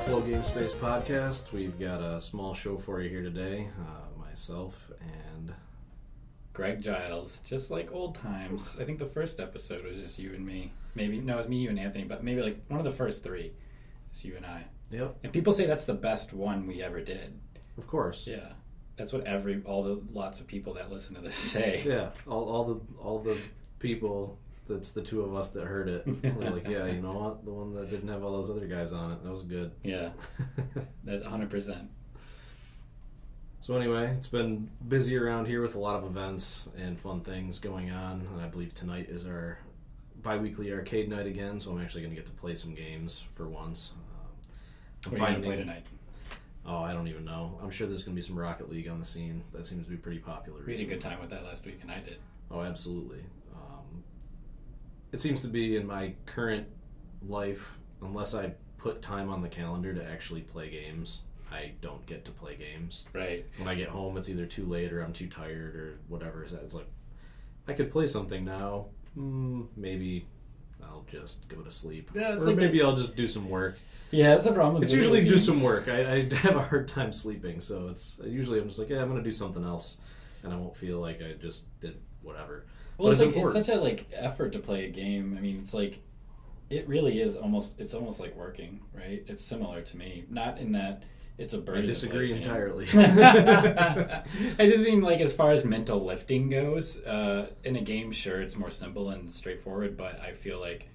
Buffalo Game Space Podcast. We've got a small show for you here today. Myself and Greg Giles, just like old times. I think the first episode was just you and me. Maybe, no, it was me, you, and Anthony, but maybe like one of the first three is you and I. Yep. And people say that's the best one we ever did. Of course. Yeah. That's what lots of people that listen to this say. Yeah. All the people, that's the two of us that heard it. We're like, yeah, you know what? The one that didn't have all those other guys on it. That was good. Yeah. That 100%. So anyway, it's been busy around here with a lot of events and fun things going on. And I believe tonight is our bi-weekly arcade night again, so I'm actually going to get to play some games for once. What are you going to play tonight? Oh, I don't even know. I'm sure there's going to be some Rocket League on the scene. That seems to be pretty popular We had a recently. good time with that last week, and I did. Oh, absolutely. It seems to be in my current life, unless I put time on the calendar to actually play games, I don't get to play games. Right. When I get home, it's either too late or I'm too tired or whatever. So it's like, I could play something now. Maybe I'll just go to sleep. Yeah, or like maybe I'll just do some work. Yeah, that's the problem with It's usually do some work. I have a hard time sleeping, so it's usually I'm just like, yeah, I'm going to do something else, and I won't feel like I just did whatever. Well, but it's such a effort to play a game. I mean, it's like it really is almost like working, right? It's similar to me, not in that it's a burden. I disagree entirely. I just mean like as far as mental lifting goes, in a game, sure, it's more simple and straightforward. But I feel like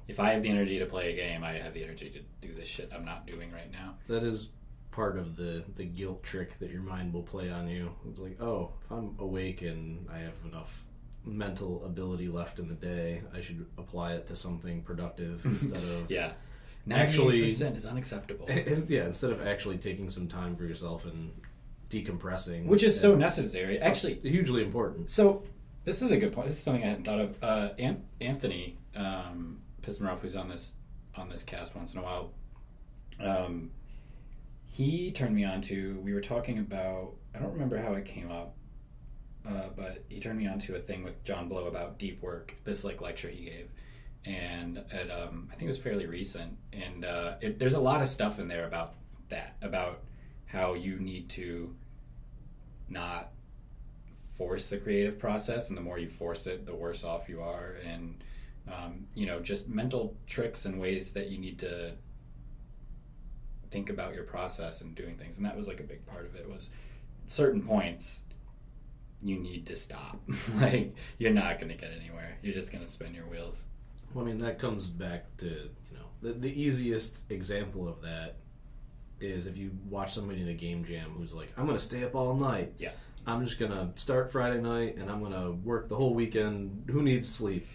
if I have the energy to play a game, I have the energy to do this shit I'm not doing right now. That is part of the guilt trick that your mind will play on you. It's like, oh, if I'm awake and I have enough mental ability left in the day, I should apply it to something productive instead of yeah. 98% is unacceptable. Yeah, instead of actually taking some time for yourself and decompressing, which is so necessary. Actually, hugely important. So this is a good point. This is something I hadn't thought of. Anthony Pismarov, who's on this cast once in a while, he turned me on to. We were talking about. I don't remember how it came up. But he turned me on to a thing with John Blow about deep work, this lecture he gave. And I think it was fairly recent. And there's a lot of stuff in there about that, about how you need to not force the creative process. And the more you force it, the worse off you are. And, just mental tricks and ways that you need to think about your process and doing things. And that was a big part of it was certain points you need to stop. You're not going to get anywhere. You're just going to spin your wheels. Well, I mean, that comes back to, the easiest example of that is if you watch somebody in a game jam who's like, I'm going to stay up all night. Yeah. I'm just going to start Friday night and I'm going to work the whole weekend. Who needs sleep?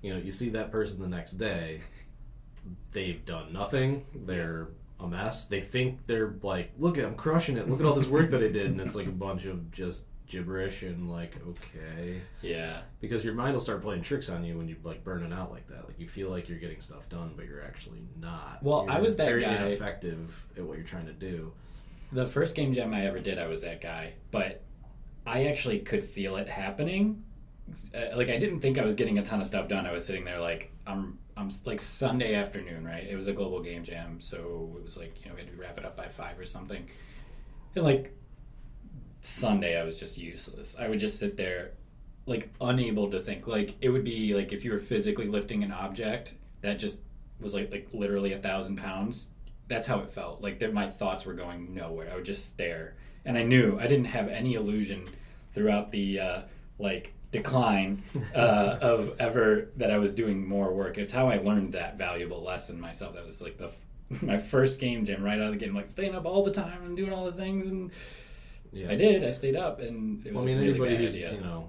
You see that person the next day. They've done nothing. They're a mess. They think they're like, look, I'm crushing it. Look at all this work that I did. And it's like a bunch of just gibberish and okay. Yeah. Because your mind will start playing tricks on you when you burning out like that. You feel like you're getting stuff done, but you're actually not. Well, you're I was that very guy. Ineffective at what you're trying to do. The first game jam I ever did, I was that guy, but I actually could feel it happening. I didn't think I was getting a ton of stuff done. I was sitting there I'm Sunday afternoon, right? It was a global game jam, so it was we had to wrap it up by 5 or something. And Sunday I was just useless. I would just sit there unable to think. It would be if you were physically lifting an object that just was literally 1,000 pounds. That's how it felt. My thoughts were going nowhere. I would just stare. And I knew I didn't have any illusion throughout the decline of ever that I was doing more work. It's how I learned that valuable lesson myself. That was my first game jam right out of the game, staying up all the time and doing all the things. And yeah. I did. I stayed up, and it was a really anybody bad who's idea.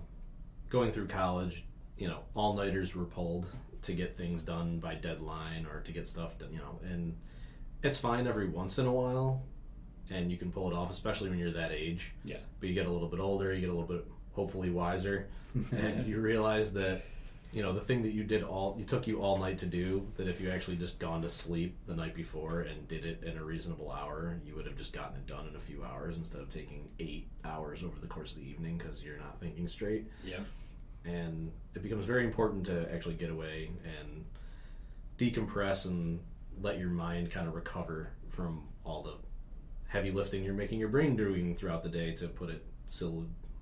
Going through college, all-nighters were pulled to get things done by deadline or to get stuff done, and it's fine every once in a while, and you can pull it off, especially when you're that age. Yeah. But you get a little bit older, you get a little bit hopefully wiser, and you realize that the thing that it took you all night to do, that if you actually just gone to sleep the night before and did it in a reasonable hour, you would have just gotten it done in a few hours instead of taking 8 hours over the course of the evening because you're not thinking straight. Yeah. And it becomes very important to actually get away and decompress and let your mind kind of recover from all the heavy lifting you're making your brain doing throughout the day, to put it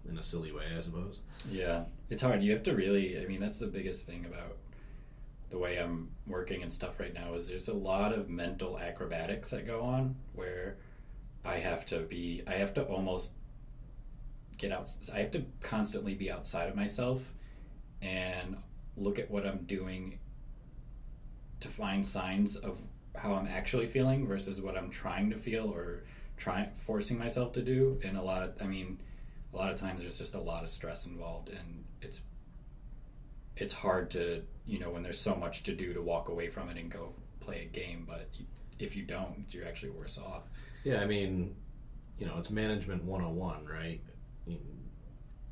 in a silly way, I suppose. Yeah, it's hard. You have to really, I mean, that's the biggest thing about the way I'm working and stuff right now, is there's a lot of mental acrobatics that go on where I have to almost get out. I have to constantly be outside of myself and look at what I'm doing to find signs of how I'm actually feeling versus what I'm trying to feel or forcing myself to do. And a lot of times there's just a lot of stress involved, and it's hard to, when there's so much to do, to walk away from it and go play a game. But if you don't, you're actually worse off. Yeah, I mean, it's management 101, right?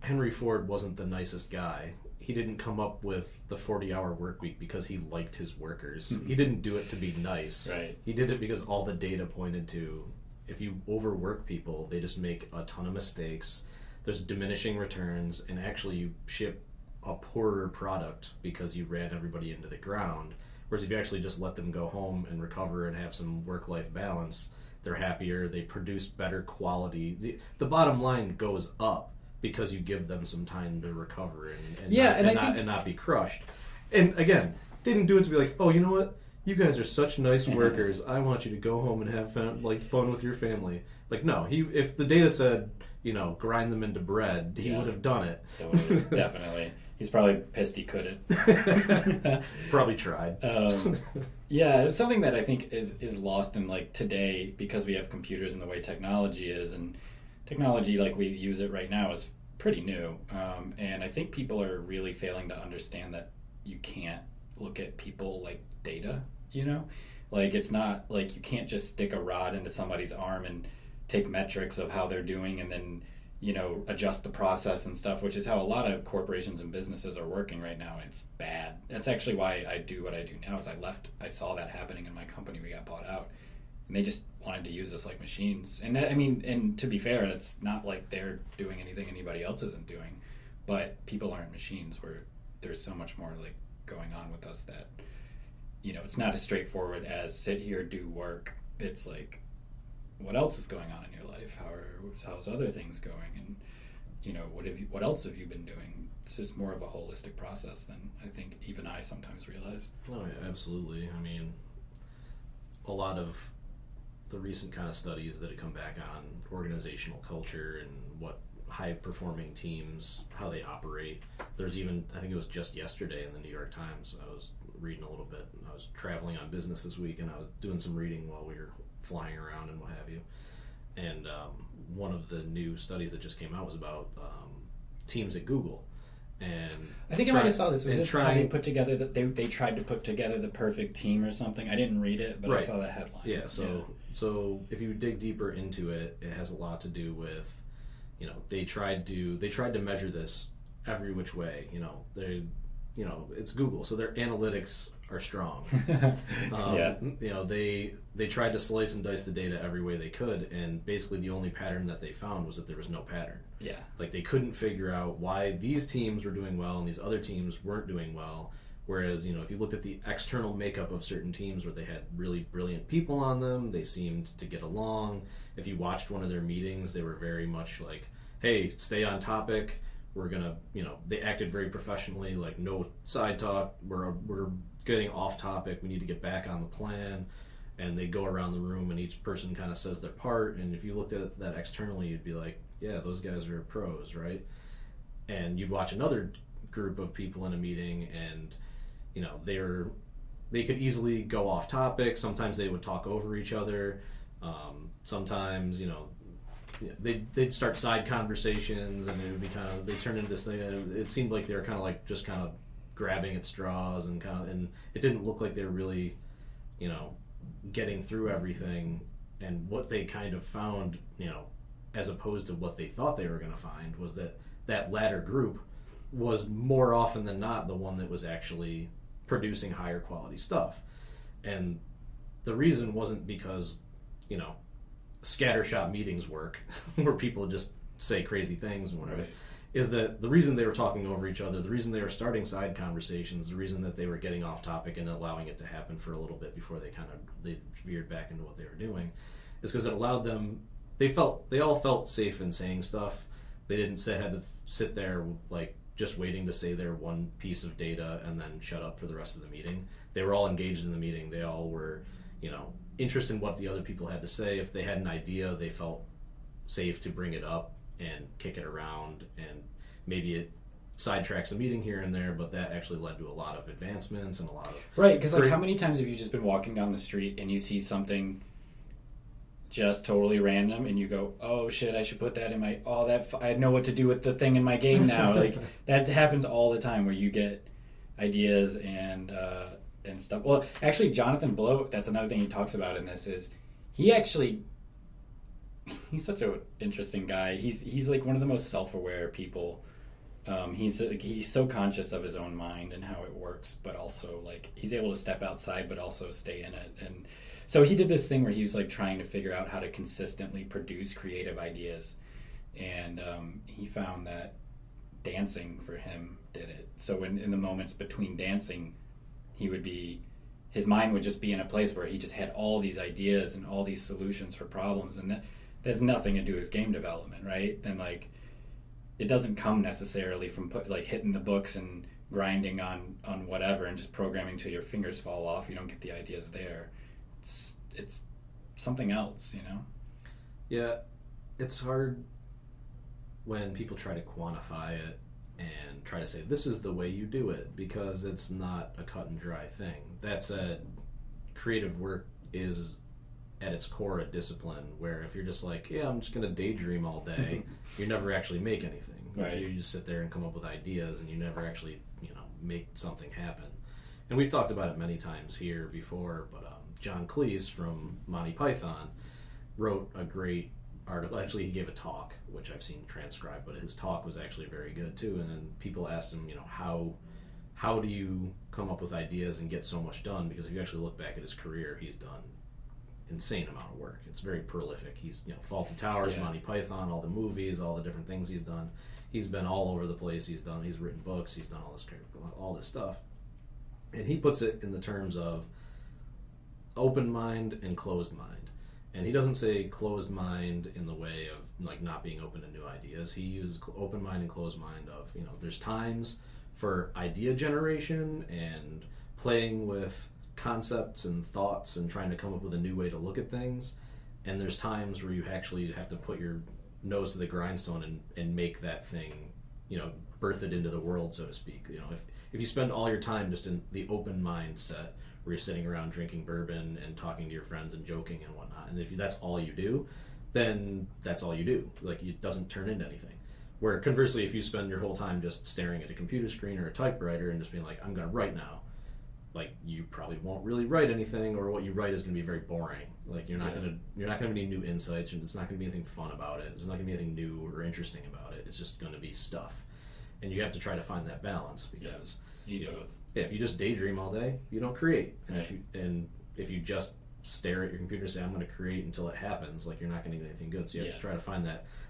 Henry Ford wasn't the nicest guy. He didn't come up with the 40-hour work week because he liked his workers. Mm-hmm. He didn't do it to be nice. Right. He did it because all the data pointed to, if you overwork people, they just make a ton of mistakes. There's diminishing returns, and actually you ship a poorer product because you ran everybody into the ground. Whereas if you actually just let them go home and recover and have some work-life balance, they're happier, they produce better quality. The bottom line goes up because you give them some time to recover and not be crushed. And again, didn't do it to be like, oh, you know what? You guys are such nice workers. I want you to go home and have fun with your family. Like, no, if the data said, grind them into bread, he would have done it. Definitely. He's probably pissed he couldn't. Probably tried. Yeah, it's something that I think is lost in today, because we have computers and the way technology is, and technology like we use it right now is pretty new. And I think people are really failing to understand that you can't look at people like data, it's not like you can't just stick a rod into somebody's arm and take metrics of how they're doing and then adjust the process and stuff, which is how a lot of corporations and businesses are working right now, and it's bad. That's actually why I do what I do now. Is I saw that happening in my company. We got bought out, and they just wanted to use us like machines. And and to be fair, it's not like they're doing anything anybody else isn't doing, but people aren't machines. Where there's so much more going on with us that it's not as straightforward as sit here, do work. It's what else is going on in your life? How's other things going? And what else have you been doing? It's just more of a holistic process than I think even I sometimes realize. Oh yeah, absolutely. I mean, a lot of the recent kind of studies that have come back on organizational culture and what high performing teams, how they operate. There's even, I think it was just yesterday in the New York Times, I was reading a little bit. I was traveling on business this week, and I was doing some reading while we were flying around and what have you. And one of the new studies that just came out was about teams at Google. And I think I might have saw this. Was it how they put together they tried to put together the perfect team or soming? I didn't read it, but right. I saw that headline. Yeah. So if you dig deeper into it, it has a lot to do with, they tried to measure this every which way. It's Google, so their analytics are strong. They tried to slice and dice the data every way they could, and basically the only pattern that they found was that there was no pattern. Yeah. They couldn't figure out why these teams were doing well and these other teams weren't doing well. Whereas, if you looked at the external makeup of certain teams where they had really brilliant people on them, they seemed to get along. If you watched one of their meetings, they were very much like, hey, stay on topic. We're gonna, they acted very professionally, no side talk. We're getting off topic. We need to get back on the plan. And they go around the room, and each person kind of says their part. And if you looked at that externally, you'd be like, yeah, those guys are pros, right? And you'd watch another group of people in a meeting, and they could easily go off topic. Sometimes they would talk over each other. Sometimes, they'd start side conversations, and it would be they turn into this thing. It seemed like they were just grabbing at straws, and it didn't look like they were really, getting through everything. And what they kind of found, as opposed to what they thought they were going to find, was that latter group was more often than not the one that was actually producing higher quality stuff. And the reason wasn't because, scattershot meetings work where people just say crazy things and whatever. Right. is that the reason they were talking over each other, the reason they were starting side conversations, the reason that they were getting off topic and allowing it to happen for a little bit before they veered back into what they were doing, is because it allowed them. They all felt safe in saying stuff. They didn't had to sit there like just waiting to say their one piece of data and then shut up for the rest of the meeting. They were all engaged in the meeting. They all were, interested in what the other people had to say. If they had an idea, they felt safe to bring it up and kick it around, and maybe it sidetracks a meeting here and there, but that actually led to a lot of advancements and a lot of... Right, because how many times have you just been walking down the street and you see something just totally random and you go, oh shit, I should put that in my... I know what to do with the thing in my game now. Like, that happens all the time where you get ideas and stuff. Well, actually, Johnathan Blow, that's another thing he talks about in this, is he's such an interesting guy. He's like one of the most self-aware people. He's so conscious of his own mind and how it works, but also like he's able to step outside but also stay in it. And so he did this thing where he was like trying to figure out how to consistently produce creative ideas, and he found that dancing for him did it. So in the moments between dancing, his mind would just be in a place where he just had all these ideas and all these solutions for problems, and that has nothing to do with game development, right? And like, it doesn't come necessarily from hitting the books and grinding on whatever and just programming till your fingers fall off. You don't get the ideas there. It's something else, Yeah, it's hard when people try to quantify it and try to say this is the way you do it, because it's not a cut and dry thing. That said, creative work is at its core a discipline where if you're just like, yeah, I'm just going to daydream all day, you never actually make anything. Right. You just sit there and come up with ideas and you never actually, make something happen. And we've talked about it many times here before, but John Cleese from Monty Python wrote a great article. Actually, he gave a talk, which I've seen transcribed, but his talk was actually very good too. And then people asked him, how do you come up with ideas and get so much done? Because if you actually look back at his career, he's done insane amount of work. It's very prolific. He's Fawlty Towers, Monty Python, all the movies, all the different things he's done. He's been all over the place. He's written books. He's done all this stuff. And he puts it in the terms of open mind and closed mind. And he doesn't say closed mind in the way of like not being open to new ideas. He uses open mind and closed mind of, there's times for idea generation and playing with concepts and thoughts and trying to come up with a new way to look at things, and there's times where you actually have to put your nose to the grindstone and make that thing, birth it into the world, so to speak. If you spend all your time just in the open mindset where you're sitting around drinking bourbon and talking to your friends and joking and whatnot, and if that's all you do, then that's all you do. Like, it doesn't turn into anything. Where conversely, if you spend your whole time just staring at a computer screen or a typewriter and just being like, I'm going to write now, like, you probably won't really write anything, or what you write is going to be very boring. Like, you're not going to have any new insights, and it's not going to be anything fun about it. There's not going to be anything new or interesting about it. It's just going to be stuff, and you have to try to find that balance, because if you just daydream all day, you don't create. And if you just stare at your computer and say, I'm going to create until it happens, like, you're not going to get anything good. So you have to try to find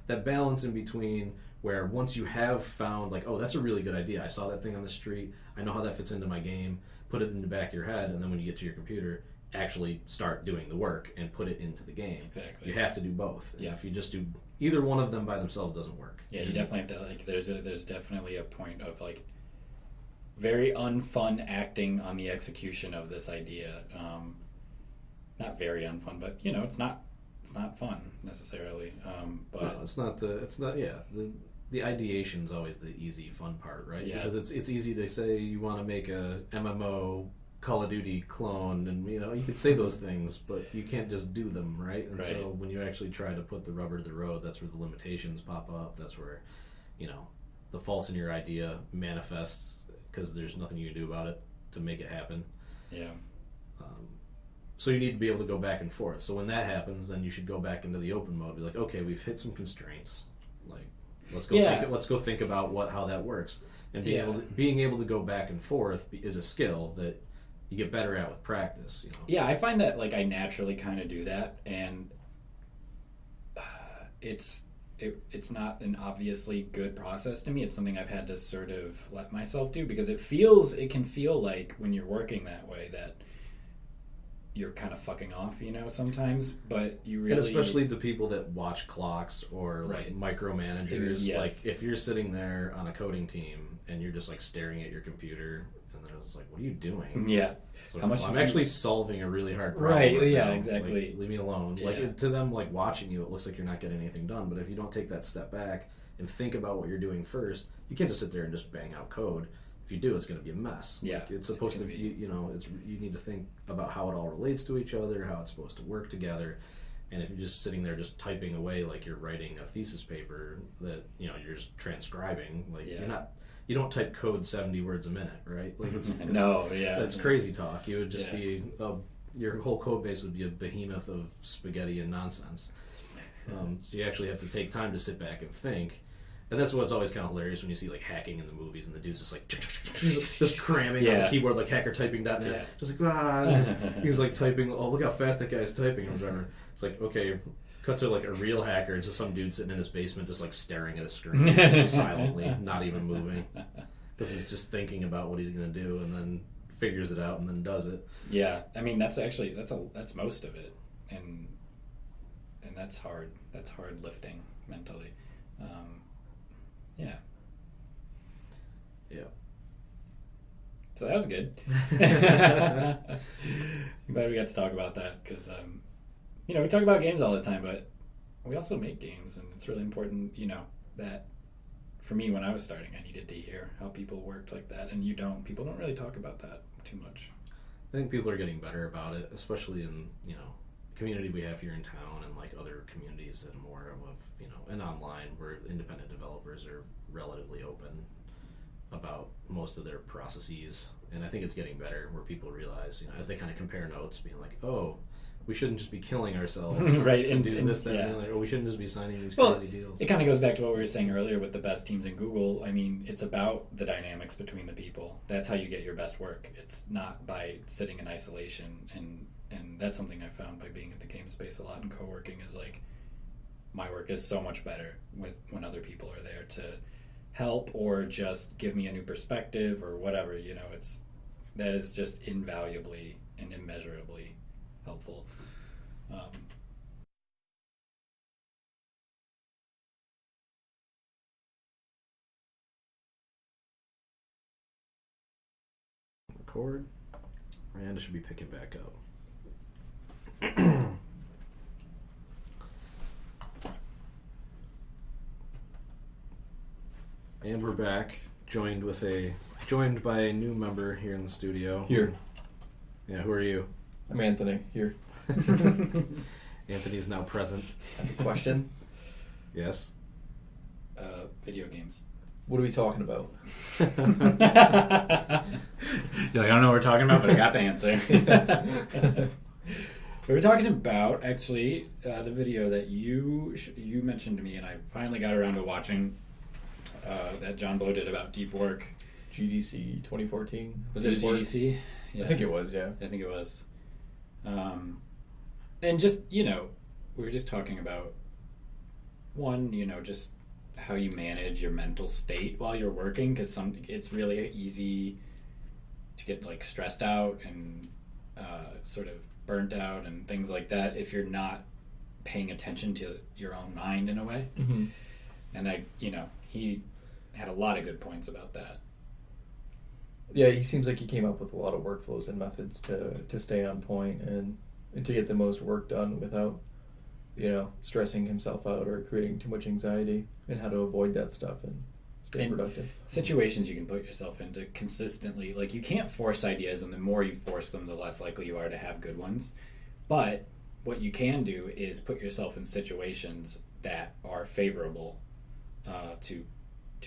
that balance in between, where once you have found, like, oh, that's a really good idea. I saw that thing on the street. I know how that fits into my game. Put it in the back of your head, and then when you get to your computer, actually start doing the work and put it into the game. Exactly. You have to do both. Yeah. If you just do either one of them by themselves, it doesn't work. Yeah, you definitely have to, like, there's definitely a point of, like, very unfun acting on the execution of this idea. Not very unfun, but, it's not fun necessarily. But no, it's not. The ideation's always the easy, fun part, right? Yeah. Because it's easy to say you want to make a MMO Call of Duty clone, and you can say those things, but you can't just do them, right? And so when you actually try to put the rubber to the road, that's where the limitations pop up. That's where, the faults in your idea manifests, because there's nothing you can do about it to make it happen. Yeah. So you need to be able to go back and forth. So when that happens, then you should go back into the open mode. Be like, okay, we've hit some constraints. Like, let's go think about how that works. And being able to go back and forth is a skill that you get better at with practice. Yeah, I find that, like, I naturally kind of do that, and it's it's not an obviously good process to me. It's something I've had to sort of let myself do, because it can feel like when you're working that way that you're kind of fucking off, sometimes, but you really... And especially to people that watch clocks or like micromanagers. Yes. Like if you're sitting there on a coding team and you're just like staring at your computer and they're just like, what are you doing? Yeah. So I'm actually solving a really hard problem. Right, yeah, now. exactly. Like, leave me alone. Yeah. Like to them, like watching you, it looks like you're not getting anything done. But if you don't take that step back and think about what you're doing first, you can't just sit there and just bang out code. If you do, it's going to be a mess. Yeah, like, it's supposed to be. You need to think about how it all relates to each other, how it's supposed to work together. And if you're just sitting there just typing away like you're writing a thesis paper that you're just transcribing, like you don't type code 70 words a minute, right? Like that's crazy talk. You would just be your whole code base would be a behemoth of spaghetti and nonsense. So you actually have to take time to sit back and think. And that's what's always kind of hilarious when you see like hacking in the movies and the dude's just like just cramming on the keyboard like hacker typing.net. Yeah. Just like he's like typing. Oh, look how fast that guy's typing or whatever. It's like, okay, cut to like a real hacker. It's just some dude sitting in his basement just like staring at a screen silently, not even moving, because he's just thinking about what he's gonna do and then figures it out and then does it. Yeah, I mean that's most of it, and that's hard. That's hard lifting mentally. Yeah. So that was good. Glad we got to talk about that, because we talk about games all the time, but we also make games, and it's really important. That for me, when I was starting, I needed to hear how people worked like that, and people don't really talk about that too much. I think people are getting better about it, especially in the community we have here in town and like other communities that are more of and online, where independent developers are relatively open about most of their processes. And I think it's getting better, where people realize, as they kind of compare notes, being like, oh, we shouldn't just be killing ourselves right, to do this, that, and the other, or we shouldn't just be signing these crazy deals. It kind of goes back to what we were saying earlier with the best teams in Google. I mean, it's about the dynamics between the people. That's how you get your best work. It's not by sitting in isolation, and that's something I found by being in the game space a lot and co-working, is like, my work is so much better when other people are there to help or just give me a new perspective or whatever. That is just invaluably and immeasurably helpful. Record. Miranda should be picking back up. And we're back, joined by a new member here in the studio. Here. Yeah, who are you? I'm Anthony, here. Anthony's now present. I have a question. Yes? Video games. What are we talking about? You're like, I don't know what we're talking about, but I got the answer. We were talking about, actually, the video that you mentioned to me, and I finally got around to watching, that John Blow did about deep work. GDC 2014. Was it a GDC? Yeah. I think it was, yeah. I think it was. And just, we were just talking about, one, just how you manage your mental state while you're working, because it's really easy to get like stressed out and sort of burnt out and things like that if you're not paying attention to your own mind in a way. Mm-hmm. And he had a lot of good points about that. Yeah, he seems like he came up with a lot of workflows and methods to stay on point and to get the most work done without, stressing himself out or creating too much anxiety, and how to avoid that stuff and stay productive. Situations you can put yourself into consistently, like you can't force ideas, and the more you force them, the less likely you are to have good ones. But what you can do is put yourself in situations that are favorable to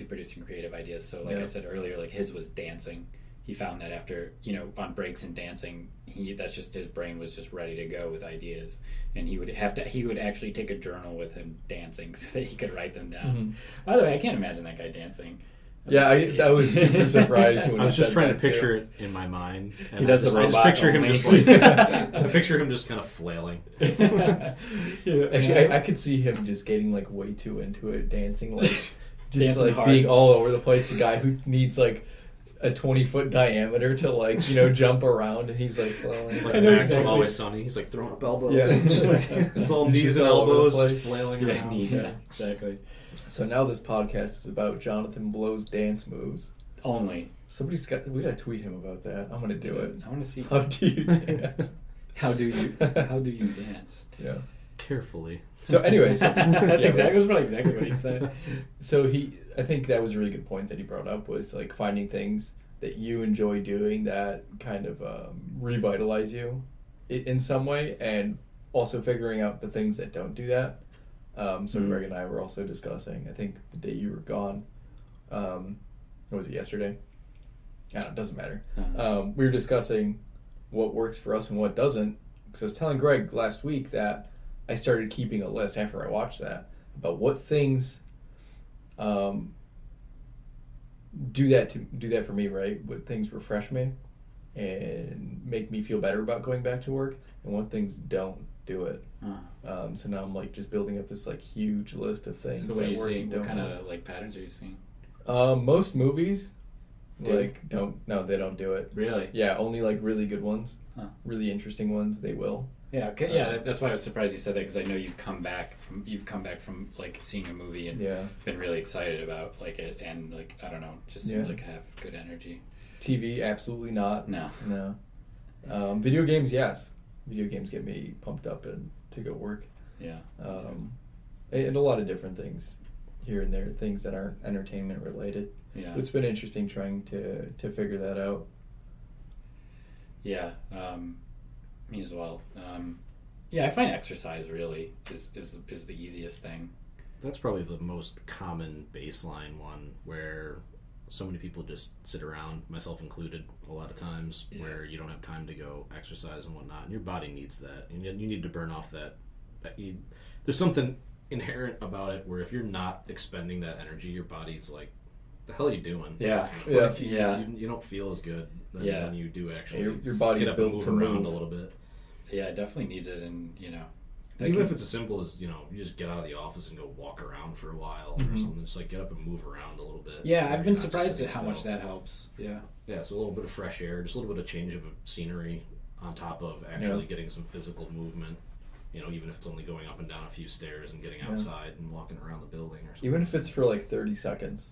producing creative ideas. So like I said earlier, like his was dancing. He found that after, on breaks and dancing, that's just his brain was just ready to go with ideas. And he would actually take a journal with him dancing so that he could write them down. Mm-hmm. By the way, I can't imagine that guy dancing. Yeah, I was super surprised when I was he just said trying to that, picture too. it in my mind. And He does the I just robot picture him only. just like I picture him just kind of flailing. Actually, I could see him just getting like way too into it, dancing like just Dancing like hard. being all over the place. The guy who needs like a 20-foot diameter to like jump around, and he's like flailing. Like I know Mac exactly. from Always Sunny. He's like throwing up elbows. Yeah. It's all He's knees just and all over the elbows, place. just flailing around. Yeah, exactly. So now this podcast is about Johnathan Blow's dance moves. Only. We gotta tweet him about that. I'm gonna do it. I want to see How do you dance? how do you dance? Yeah. Carefully. So anyway, That's exactly what he said. So I think that was a really good point that he brought up, was like finding things that you enjoy doing that kind of revitalize you in some way, and also figuring out the things that don't do that. So Greg and I were also discussing, I think the day you were gone, or was it yesterday? I don't know, it doesn't matter. We were discussing what works for us and what doesn't, because I was telling Greg last week that I started keeping a list after I watched that about what things do that for me, right? What things refresh me and make me feel better about going back to work, and what things don't do it. So now I'm like just building up this like huge list of things. So what are that you work seeing? and What don't kind work. of like patterns are you seeing? Most movies Do? like they don't do it. Really? Yeah, only like really good ones, Huh. really interesting ones. They will. Yeah, that's why I was surprised you said that, because I know you've come back from like seeing a movie and Yeah. been really excited about like it, and like I don't know, just Yeah. like have good energy. TV, absolutely not. No. Video games, yes. Video games get me pumped up and to go work. Yeah. And a lot of different things here and there, things that aren't entertainment related. Yeah. It's been interesting trying to figure that out. Yeah. Me as well. I find exercise really is the easiest thing. That's probably the most common baseline one, where so many people just sit around, myself included, a lot of times, where you don't have time to go exercise and whatnot, and your body needs that. You need to burn off that. There's something inherent about it where if you're not expending that energy, your body's like, the hell are you doing? Yeah. Like, Yeah. You don't feel as good Yeah. when you do actually Your body's get up and built move to around move. a little bit. Yeah, it definitely needs it, and Even if it's as simple as, you just get out of the office and go walk around for a while or something. Just like get up and move around a little bit. Yeah, where I've you're been not just surprised sitting at how much still. that helps. Yeah. Yeah, so a little bit of fresh air, just a little bit of change of scenery on top of actually Yeah. getting some physical movement. Even if it's only going up and down a few stairs and getting outside and walking around the building or something. Even if it's for like 30 seconds,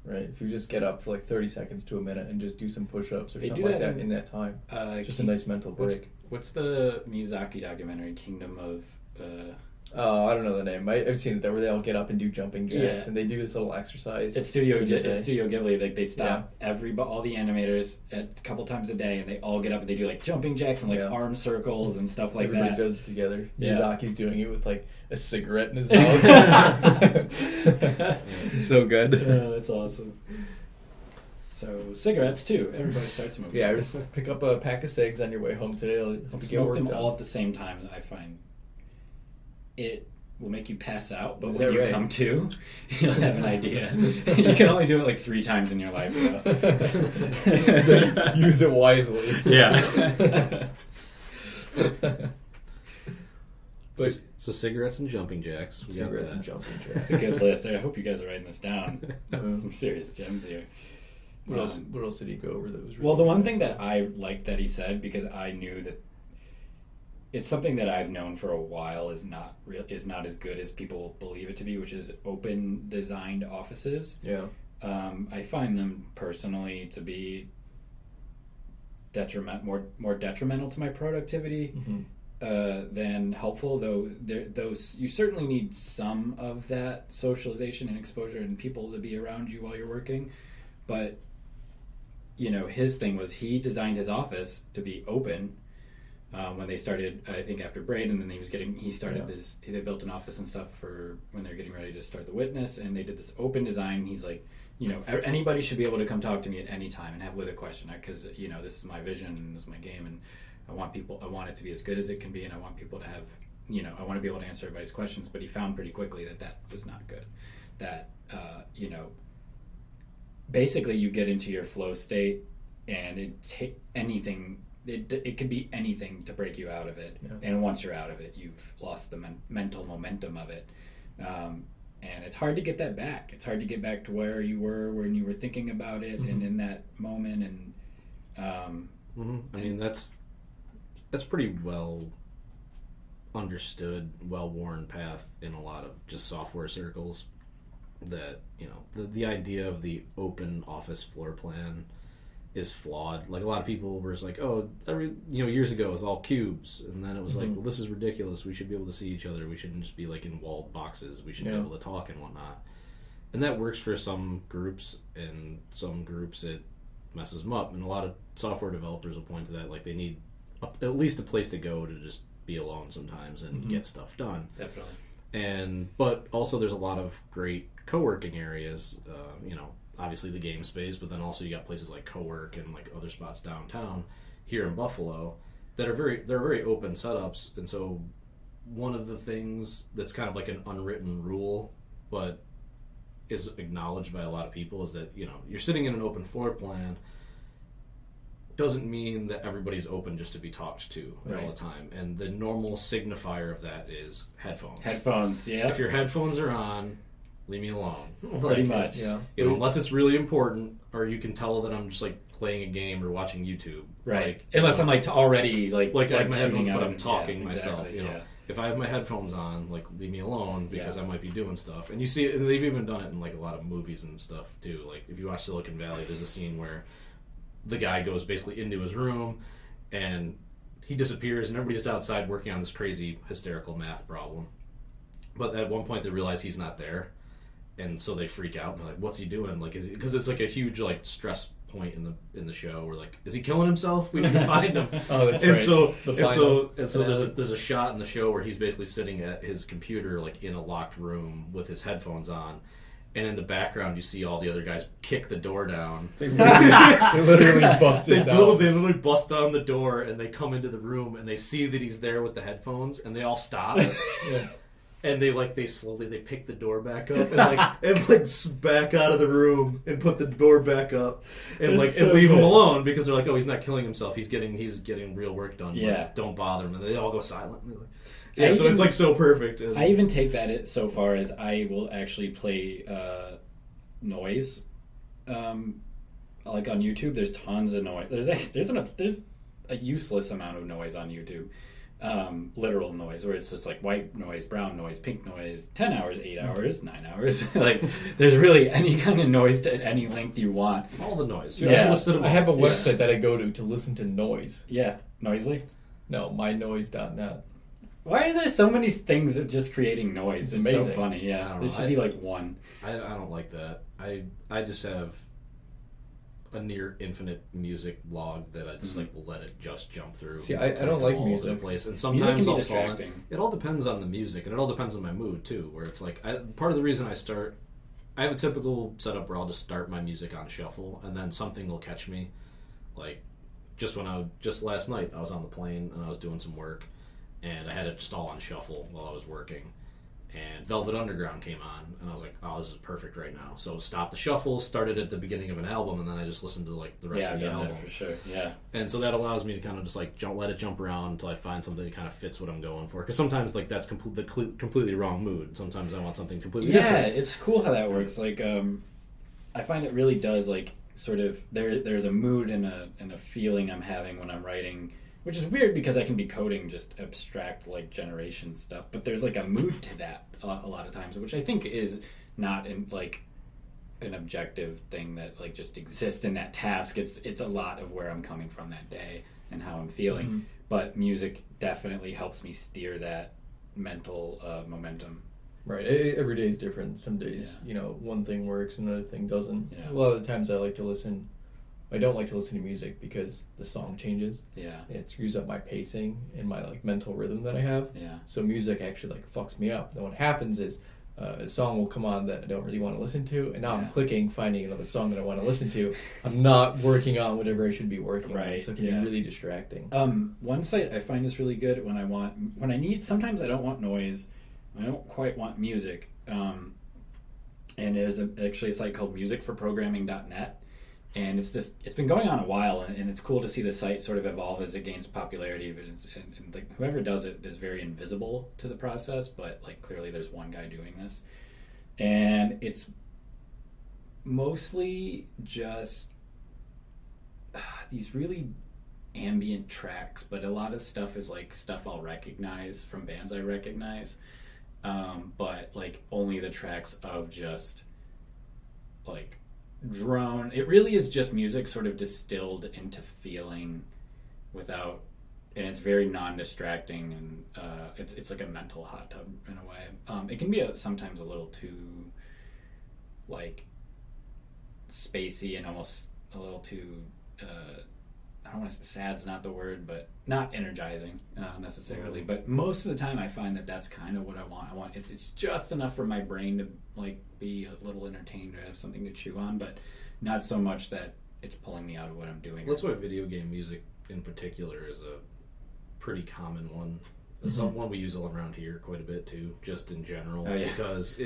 right? If you just get up for like 30 seconds to a minute and just do some push-ups or They something do like that that in that time. Just a King- nice mental break. What's the Miyazaki documentary, Kingdom of... Oh, I don't know the name. I've seen it there where they all get up and do jumping jacks, Yeah. and they do this little exercise. It's Studio during the day. Ghibli. Like they stop all the animators a couple times a day, and they all get up and they do like jumping jacks and like arm circles and stuff like Everybody that. does it together. Yeah. Miyazaki's doing it with like a cigarette in his mouth. It's so good. Yeah, that's awesome. So cigarettes too. Everybody starts smoking. Yeah, just pick up a pack of cigs on your way home today. I'll help you get Smoke work them done. all at the same time. I find it will make you pass out, but Is when that you right? come to, you'll have an idea. You can only do it like 3 times in your life. So use it wisely. Yeah. But So cigarettes and jumping jacks. We got cigarettes that. and jumping It's jacks. a good list. I hope you guys are writing this down. Some serious gems here. What else did he go over that was really Well, the one good? thing that I liked that he said, because I knew that it's something that I've known for a while is not as good as people believe it to be, which is open designed offices. Yeah. I find them personally to be more detrimental to my productivity than helpful. Though those you certainly need some of that socialization and exposure and people to be around you while you're working, but his thing was he designed his office to be open. When they started, I think after Braid, and then they built an office and stuff for when they're getting ready to start The Witness, and they did this open design. He's like, anybody should be able to come talk to me at any time and have with a question, because this is my vision and this is my game, and I want it to be as good as it can be, and I want people to have, I want to be able to answer everybody's questions. But he found pretty quickly that was not good. That basically you get into your flow state, and it could be anything to break you out of it. Yeah. And once you're out of it, you've lost the mental momentum of it. And it's hard to get that back. It's hard to get back to where you were when you were thinking about it and in that moment. And I mean, that's pretty well understood, well-worn path in a lot of just software circles, that, you know, the idea of the open office floor plan is flawed. Like, a lot of people were just like, oh, years ago it was all cubes, and then it was like, well, this is ridiculous, we should be able to see each other, we shouldn't just be like in walled boxes, we should be able to talk and whatnot. And that works for some groups, and some groups it messes them up, and a lot of software developers will point to that, like, they need at least a place to go to just be alone sometimes and get stuff done. Definitely. But also there's a lot of great co-working areas, obviously the game space, but then also you got places like Co-work and like other spots downtown here in Buffalo that are very open setups. And so one of the things that's kind of like an unwritten rule, but is acknowledged by a lot of people, is that, you're sitting in an open floor plan doesn't mean that everybody's open just to be talked to all the time. And the normal signifier of that is headphones. Yeah. If your headphones are on, leave me alone. Pretty much. Yeah. Unless it's really important, or you can tell that I'm just like playing a game or watching YouTube. Right. Unless I'm like already like I have my headphones, but I'm and, talking myself. Exactly, If I have my headphones on, like, leave me alone, because I might be doing stuff. And you see it, and they've even done it in like a lot of movies and stuff too. Like, if you watch Silicon Valley, there's a scene where the guy goes basically into his room and he disappears, and everybody's just outside working on this crazy hysterical math problem. But at one point they realize he's not there, and so they freak out and they're like, what's he doing? Like, because it's like a huge like stress point in the show where, like, is he killing himself? We need to find him. Oh, that's and right. So there's a shot in the show where he's basically sitting at his computer, like, in a locked room with his headphones on, and in the background you see all the other guys kick the door down. They literally bust it down. They literally bust down the door, and they come into the room and they see that he's there with the headphones, and they all stop. And they pick the door back up and back out of the room and put the door back up and and leave him alone, because they're like, oh, he's not killing himself, he's getting real work done. Like, don't bother him. And they all go silent. So it's like so perfect. I even take that so far as I will actually play noise. Like on YouTube, there's tons of noise. There's a useless amount of noise on YouTube. Literal noise, where it's just like white noise, brown noise, pink noise, 10 hours, 8 hours, 9 hours. Like, there's really any kind of noise to any length you want. All the noise. I have a website that I go to listen to noise. Yeah. Noisely? No, mynoise.net. Why are there so many things of just creating noise? It's amazing. So funny. Yeah. There should be like one. I don't like that. I just have a near infinite music log that I just like let it just jump through. See, I don't like music. Over the place. And sometimes I'll fall in. Distracting. It all depends on the music, and it all depends on my mood too. Where it's like, part of the reason I have a typical setup where I'll just start my music on shuffle, and then something will catch me. Like, just last night I was on the plane and I was doing some work, and I had it just all on shuffle while I was working. And Velvet Underground came on, and I was like, oh, this is perfect right now. So stopped the shuffle, started at the beginning of an album, and then I just listened to like the rest of the album. Yeah, for sure. Yeah. And so that allows me to kind of just like let it jump around until I find something that kind of fits what I'm going for. Because sometimes like that's the completely wrong mood. Sometimes I want something completely different. Yeah, it's cool how that works. Like, I find it really does, like, sort of, there's a mood and a feeling I'm having when I'm writing, which is weird because I can be coding just abstract, like, generation stuff, but there's like a mood to that a lot of times, which I think is not in like an objective thing that like just exists in that task. It's a lot of where I'm coming from that day and how I'm feeling. But music definitely helps me steer that mental momentum. Right. Every day is different. Some days, one thing works, another thing doesn't. Yeah. A lot of the times I don't like to listen to music because the song changes. Yeah. It screws up my pacing and my like mental rhythm that I have. Yeah. So music actually like fucks me up. Then what happens is a song will come on that I don't really want to listen to, and now I'm finding another song that I want to listen to. I'm not working on whatever I should be working on. So it can be really distracting. One site I find is really good sometimes I don't want noise. I don't quite want music. And there's actually a site called musicforprogramming.net. And it's been going on a while, and it's cool to see the site sort of evolve as it gains popularity. But and like whoever does it is very invisible to the process, but like clearly there's one guy doing this, and it's mostly just these really ambient tracks, but a lot of stuff is like stuff I'll recognize from bands I recognize, but like only the tracks of just like drone. It really is just music sort of distilled into feeling without, and it's very non-distracting, and it's like a mental hot tub in a way. It can be sometimes a little too like spacey and almost a little too I don't want to say sad's not the word, but not energizing necessarily. But most of the time, I find that that's kind of what I want. It's just enough for my brain to like be a little entertained or have something to chew on, but not so much that it's pulling me out of what I'm doing. Well, that's why video game music in particular is a pretty common one. It's one we use all around here quite a bit too, just in general, because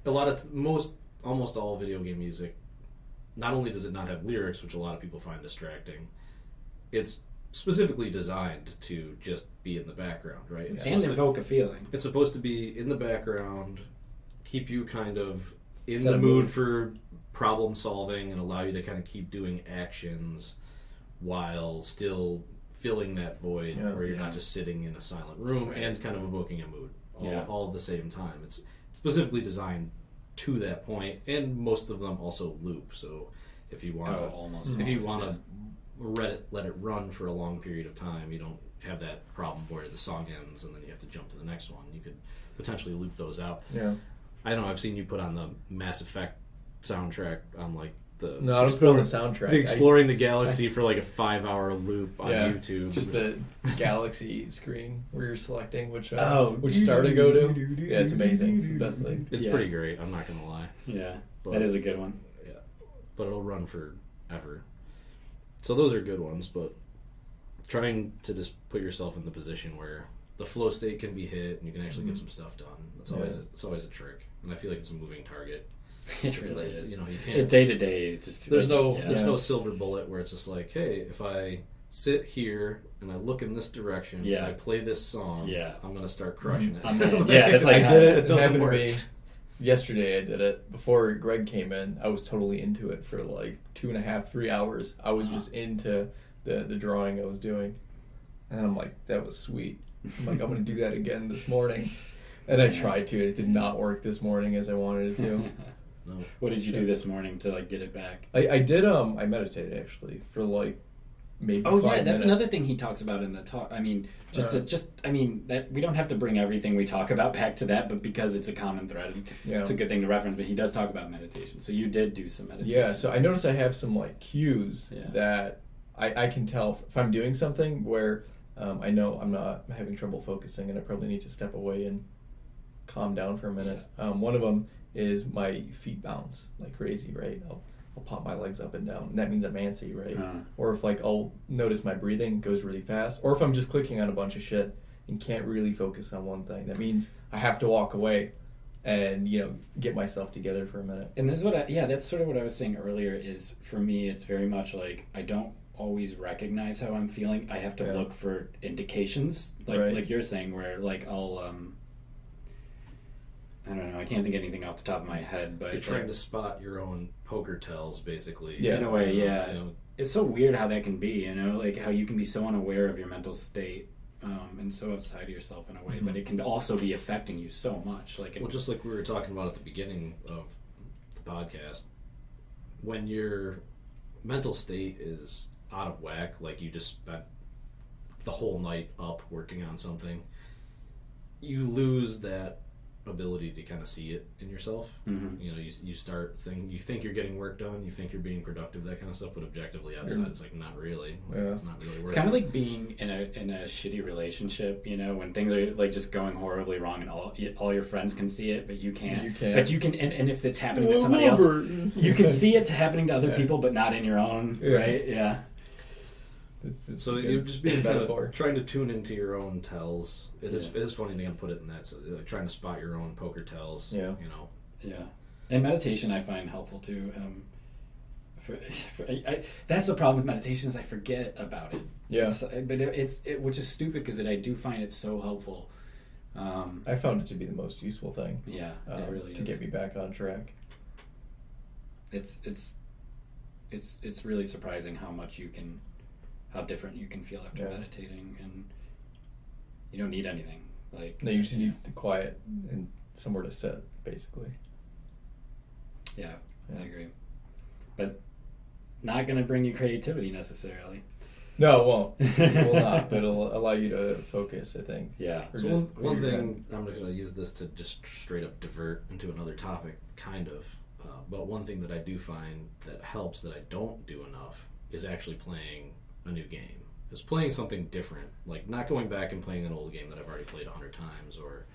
almost all video game music. Not only does it not have lyrics, which a lot of people find distracting, it's specifically designed to just be in the background, right? It's and evoke a feeling. It's supposed to be in the background, keep you kind of in the mood for problem solving, and allow you to kind of keep doing actions while still filling that void where you're not just sitting in a silent room and kind of evoking a mood all at the same time. It's specifically designed to that point, and most of them also loop. So if you want to let it run for a long period of time, you don't have that problem where the song ends and then you have to jump to the next one. You could potentially loop those out. Yeah, I don't know. I've seen you put on the Mass Effect soundtrack on like the no, I don't put on the soundtrack. Exploring the Galaxy for like a 5-hour loop on YouTube. Just the Galaxy screen where you're selecting which star to go to. Yeah, it's amazing. It's the best thing. It's pretty great. I'm not gonna lie. Yeah, that is a good one. Yeah, but it'll run forever. So those are good ones, but trying to just put yourself in the position where the flow state can be hit and you can actually get some stuff done. It's always a trick, and I feel like it's a moving target. It really is. You know, you can't. Day to day, there's no silver bullet where it's just like, hey, if I sit here and I look in this direction, and I play this song, I'm gonna start crushing it. It's like I did it. It doesn't work. To me yesterday. I did it before Greg came in. I was totally into it for like 2.5-3 hours. I was just into the drawing I was doing, and I'm like, that was sweet. I'm like, I'm gonna do that again this morning, and I tried to. It did not work this morning as I wanted it to. No. What did you do this morning to like get it back? I did. I meditated actually for like maybe. 5 that's minutes. Another thing he talks about in the talk. I mean, that we don't have to bring everything we talk about back to that, but because it's a common thread, it's a good thing to reference. But he does talk about meditation. So you did do some meditation. Yeah. So I noticed I have some like cues that I can tell if I'm doing something where I know I'm not having trouble focusing, and I probably need to step away and calm down for a minute. One of them is my feet bounce like crazy, right? I'll pop my legs up and down, and that means I'm antsy, right? Or if like I'll notice my breathing goes really fast, or if I'm just clicking on a bunch of shit and can't really focus on one thing, that means I have to walk away and get myself together for a minute. And this is what that's sort of what I was saying earlier. Is for me, it's very much like I don't always recognize how I'm feeling. I have to look for indications, like you're saying, where like I'll I don't know. I can't think of anything off the top of my head, but you're trying to spot your own poker tells, basically. Yeah, in a way, It's so weird how that can be, like how you can be so unaware of your mental state and so outside of yourself in a way, but it can also be affecting you so much. Just like we were talking about at the beginning of the podcast, when your mental state is out of whack, like you just spent the whole night up working on something, you lose that ability to kind of see it in yourself. You start you think you're getting work done, you think you're being productive, that kind of stuff, but objectively outside it's like not really. It's not really working. It's kind of like being in a shitty relationship, when things are like just going horribly wrong and all your friends can see it, but you can't. But you can, and if it's happening to somebody else, you can see it's happening to other people, but not in your own, right? Yeah. It's so you're just being trying to tune into your own tells. It is funny to put it in that. So, trying to spot your own poker tells. Yeah. And meditation I find helpful too. That's the problem with meditation is I forget about it. Yeah. But which is stupid because I do find it so helpful. I found it to be the most useful thing. Yeah, it really to is. get me back on track. It's really surprising how different you can feel after meditating, and you don't need anything. Like No, you just need the quiet and somewhere to sit, basically. Yeah, I agree. But not going to bring you creativity necessarily. No, it won't. It will not, but it'll allow you to focus, I think. Yeah. Or So just one thing, I'm just going to use this to just straight up divert into another topic, kind of. But one thing that I do find that helps that I don't do enough is actually playing a new game. Is playing something different, like not going back and playing an old game that I've already played 100 times, or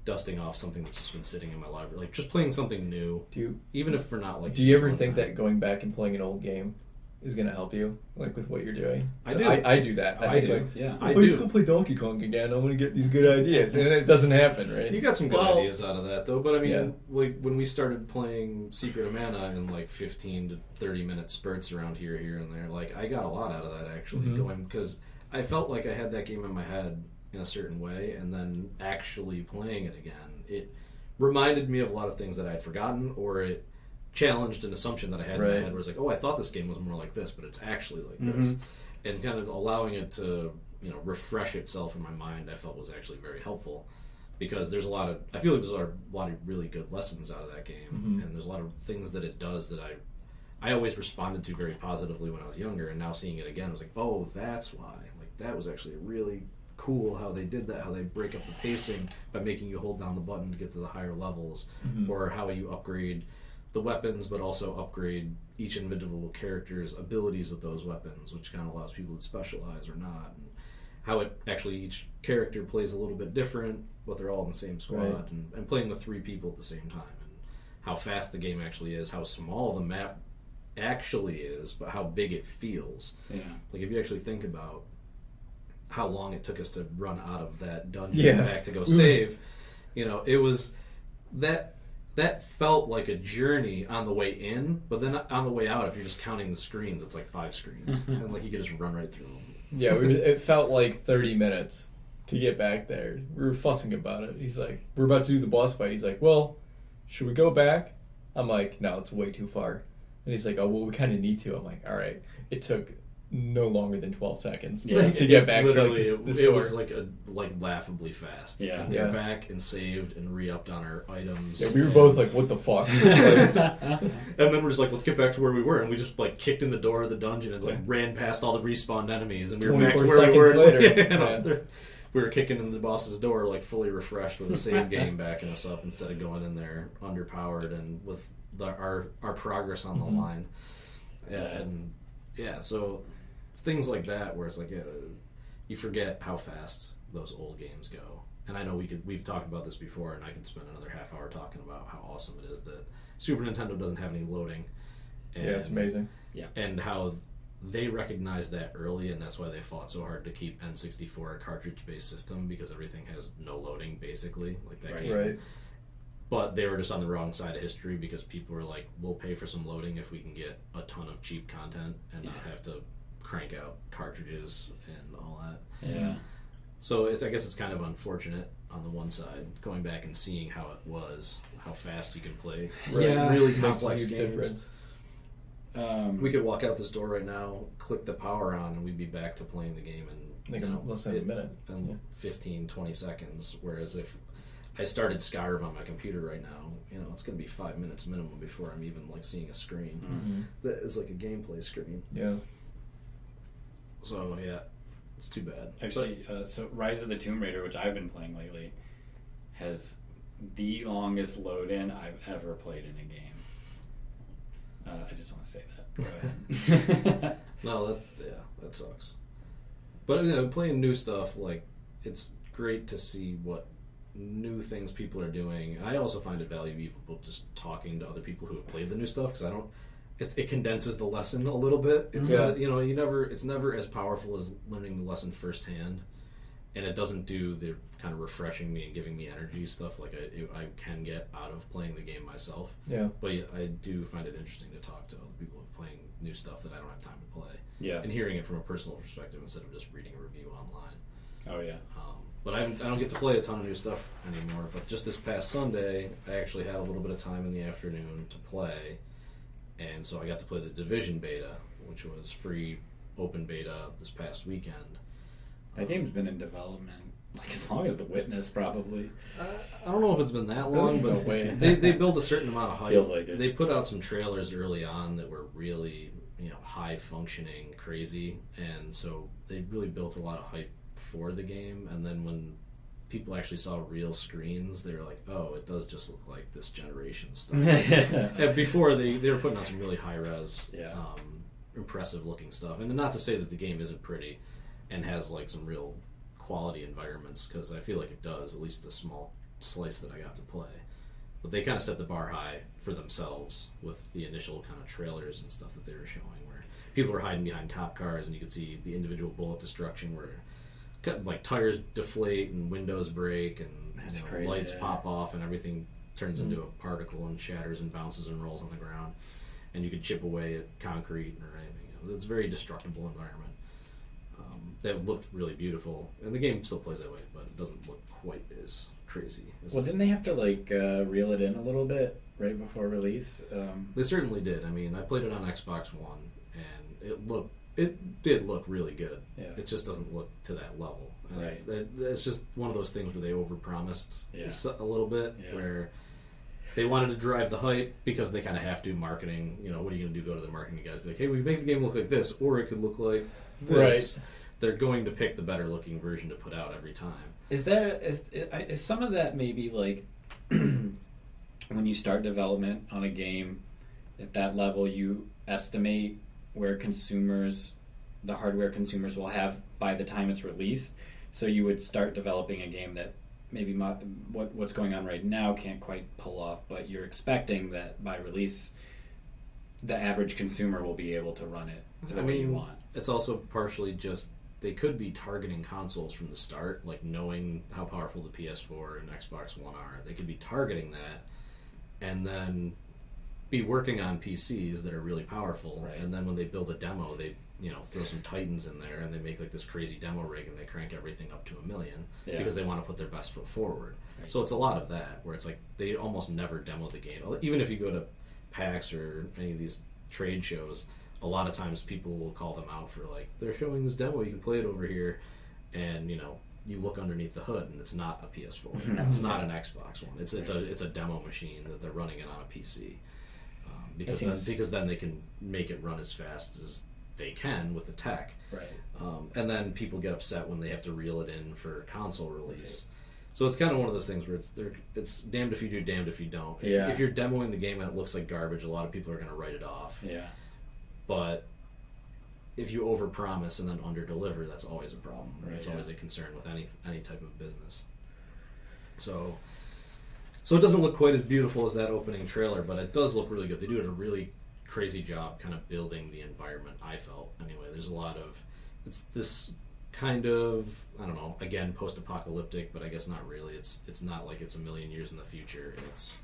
dusting off something that's just been sitting in my library. Like just playing something new, even if we're not like. Do you ever think that going back and playing an old game is going to help you, like with what you're doing? I do. I do that. I do. Like, Yeah. if I just go play Donkey Kong again, I'm going to get these good ideas, and it doesn't happen, right? You got some good ideas out of that, though. But I mean, Yeah. like when we started playing Secret of Mana in like 15 to 30 minute spurts around here and there, like I got a lot out of that actually going, because I felt like I had that game in my head in a certain way, and then actually playing it again, it reminded me of a lot of things that I had forgotten, or it challenged an assumption that I had in my head, where it's like, oh, I thought this game was more like this, but it's actually like this, and kind of allowing it to refresh itself in my mind, I felt was actually very helpful, because I feel like there's a lot of really good lessons out of that game, and there's a lot of things that it does that I always responded to very positively when I was younger, and now seeing it again, I was like, oh, that's why. Like that was actually really cool how they did that, how they break up the pacing by making you hold down the button to get to the higher levels, or how you upgrade the weapons but also upgrade each individual character's abilities with those weapons, which kind of allows people to specialize or not, and how it actually each character plays a little bit different but they're all in the same squad, and playing with 3 people at the same time, and how fast the game actually is, how small the map actually is but how big it feels. Like if you actually think about how long it took us to run out of that dungeon and back to go save, it was that felt like a journey on the way in, but then on the way out, if you're just counting the screens, it's like 5 screens, and like you could just run right through them. Yeah, it felt like 30 minutes to get back there. We were fussing about it. He's like, we're about to do the boss fight. He's like, well, should we go back? I'm like, no, it's way too far. And he's like, oh, well, we kind of need to. I'm like, all right. It took no longer than 12 seconds to get back to like the store. It was like laughably fast. Yeah. We were back and saved and re-upped on our items. Yeah, we were both like, what the fuck? And then we're just like, let's get back to where we were, and we just like kicked in the door of the dungeon and like ran past all the respawned enemies, and we were back to where we were later. We were kicking in the boss's door like fully refreshed with a save game backing us up, instead of going in there underpowered and with our progress on the line. So it's things like that where it's like you forget how fast those old games go. And I know we've talked about this before, and I could spend another half hour talking about how awesome it is that Super Nintendo doesn't have any loading. And, it's amazing. Yeah, and how they recognized that early, and that's why they fought so hard to keep N64 a cartridge-based system, because everything has no loading basically, like that game. Right. But they were just on the wrong side of history, because people were like, we'll pay for some loading if we can get a ton of cheap content and not have to crank out cartridges and all that. Yeah. So I guess it's kind of unfortunate on the one side, going back and seeing how it was, how fast you can play really complex games. We could walk out this door right now, click the power on, and we'd be back to playing the game in less than a minute. In 15, 20 seconds. Whereas if I started Skyrim on my computer right now, it's going to be 5 minutes minimum before I'm even like seeing a screen that is like a gameplay screen. Yeah. So it's too bad. Actually, so Rise of the Tomb Raider, which I've been playing lately, has the longest load-in I've ever played in a game. I just want to say that. Go ahead. No, that sucks. But playing new stuff, like, it's great to see what new things people are doing. And I also find it valuable just talking to other people who have played the new stuff, because it condenses the lesson a little bit. It's it's never as powerful as learning the lesson firsthand. and it doesn't do the kind of refreshing me and giving me energy stuff like I can get out of playing the game myself. Yeah. But I do find it interesting to talk to other people who are playing new stuff that I don't have time to play. Yeah. And hearing it from a personal perspective instead of just reading a review online. Oh, yeah. But I don't get to play a ton of new stuff anymore. But just this past Sunday, I actually had a little bit of time in the afternoon to play. And so I got to play the Division beta, which was free open beta this past weekend. That game's been in development like as long as The Witness, probably. I don't know if it's been that long, but they built a certain amount of hype. Feels like it. They put out some trailers early on that were really, high functioning, crazy, and so they really built a lot of hype for the game. And then when people actually saw real screens, they were like, "Oh, it does just look like this generation stuff." And before they were putting out some really high res, impressive looking stuff. And not to say that the game isn't pretty and has like some real quality environments, because I feel like it does, at least the small slice that I got to play. But they kind of set the bar high for themselves with the initial kind of trailers and stuff that they were showing, where people were hiding behind cop cars and you could see the individual bullet destruction where like tires deflate and windows break and crazy, lights pop off and everything turns into a particle and shatters and bounces and rolls on the ground, and you could chip away at concrete or anything. It's a very destructible environment. That looked really beautiful, and the game still plays that way, but it doesn't look quite as crazy. Well, didn't they have to reel it in a little bit right before release? They certainly did. I mean, I played it on Xbox One, and it did look really good. Yeah. It just doesn't look to that level. And right. It's just one of those things where they overpromised a little bit, yeah. where they wanted to drive the hype because they kind of have to marketing. What are you going to do? Go to the marketing guys, be like, hey, we make the game look like this, or it could look like this. Right. They're going to pick the better looking version to put out every time. Is some of that maybe like when you start development on a game at that level, you estimate where the hardware consumers will have by the time it's released, so you would start developing a game that maybe what's going on right now can't quite pull off, but you're expecting that by release the average consumer will be able to run it the way you want. It's also partially just they could be targeting consoles from the start, like knowing how powerful the PS4 and Xbox One are. They could be targeting that and then be working on PCs that are really powerful. Right. And then when they build a demo, they throw some Titans in there and they make like this crazy demo rig and they crank everything up to 1 million because they want to put their best foot forward. Right. So it's a lot of that, where it's like they almost never demo the game. Even if you go to PAX or any of these trade shows, a lot of times people will call them out for like, they're showing this demo, you can play it over here, and you look underneath the hood and it's not a PS4. It's not an Xbox One. It's a demo machine that they're running it on a PC. Because then they can make it run as fast as they can with the tech. Right. And then people get upset when they have to reel it in for console release. Right. So it's kind of one of those things where it's damned if you do, damned if you don't. If you're demoing the game and it looks like garbage, a lot of people are going to write it off. Yeah. But if you overpromise and then underdeliver, that's always a problem. Right? It's always a concern with any type of business. So it doesn't look quite as beautiful as that opening trailer, but it does look really good. They do a really crazy job kind of building the environment, I felt. Anyway, there's a lot of... It's this kind of, I don't know, again, post-apocalyptic, but I guess not really. It's not like it's a million years in the future. It's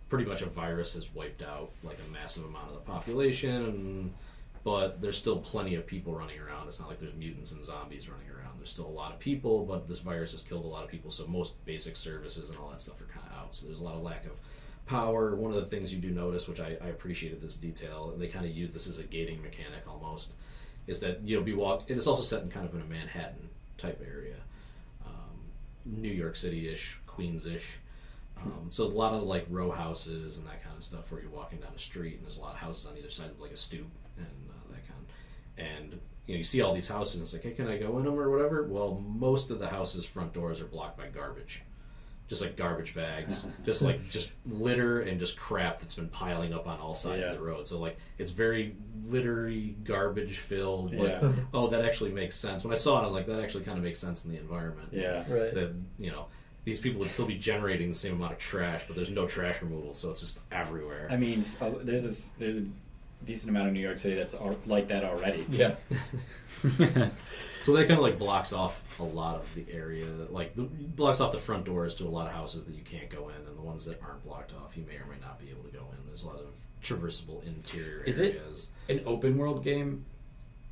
pretty much a virus has wiped out like a massive amount of the population, but there's still plenty of people running around. It's not like there's mutants and zombies running around. There's still a lot of people, but this virus has killed a lot of people, so most basic services and all that stuff are kind of out. So there's a lot of lack of power. One of the things you do notice, which I appreciated this detail, and they kind of use this as a gating mechanic almost, is that and it's also set in kind of in a Manhattan type area, New York City-ish, Queens-ish. So a lot of like row houses and that kind of stuff where you're walking down the street and there's a lot of houses on either side of like a stoop and that kind. And you see all these houses and it's like, hey, can I go in them or whatever? Well, most of the houses' front doors are blocked by garbage. Just like garbage bags, just litter and just crap that's been piling up on all sides of the road. So like it's very littery, garbage filled. Like, oh, that actually makes sense. When I saw it, I was like, that actually kind of makes sense in the environment. Yeah, right. That these people would still be generating the same amount of trash, but there's no trash removal, so it's just everywhere. I mean, there's a decent amount of New York City that's like that already. Yeah. So that kind of like blocks off a lot of the area, blocks off the front doors to a lot of houses that you can't go in, and the ones that aren't blocked off, you may or may not be able to go in. There's a lot of traversable interior Is areas. it an open world game?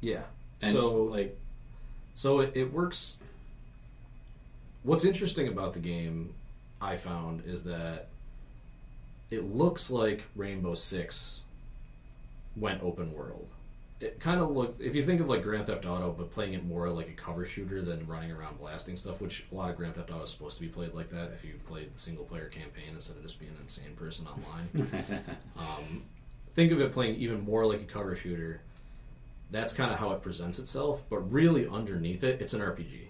Yeah. And So it works. What's interesting about the game, I found, is that it looks like Rainbow Six went open world. It kind of looked, if you think of like Grand Theft Auto, but playing it more like a cover shooter than running around blasting stuff, which a lot of Grand Theft Auto is supposed to be played like that if you played the single player campaign instead of just being an insane person online. Think of it playing even more like a cover shooter. That's kind of how it presents itself, but really underneath it, it's an RPG.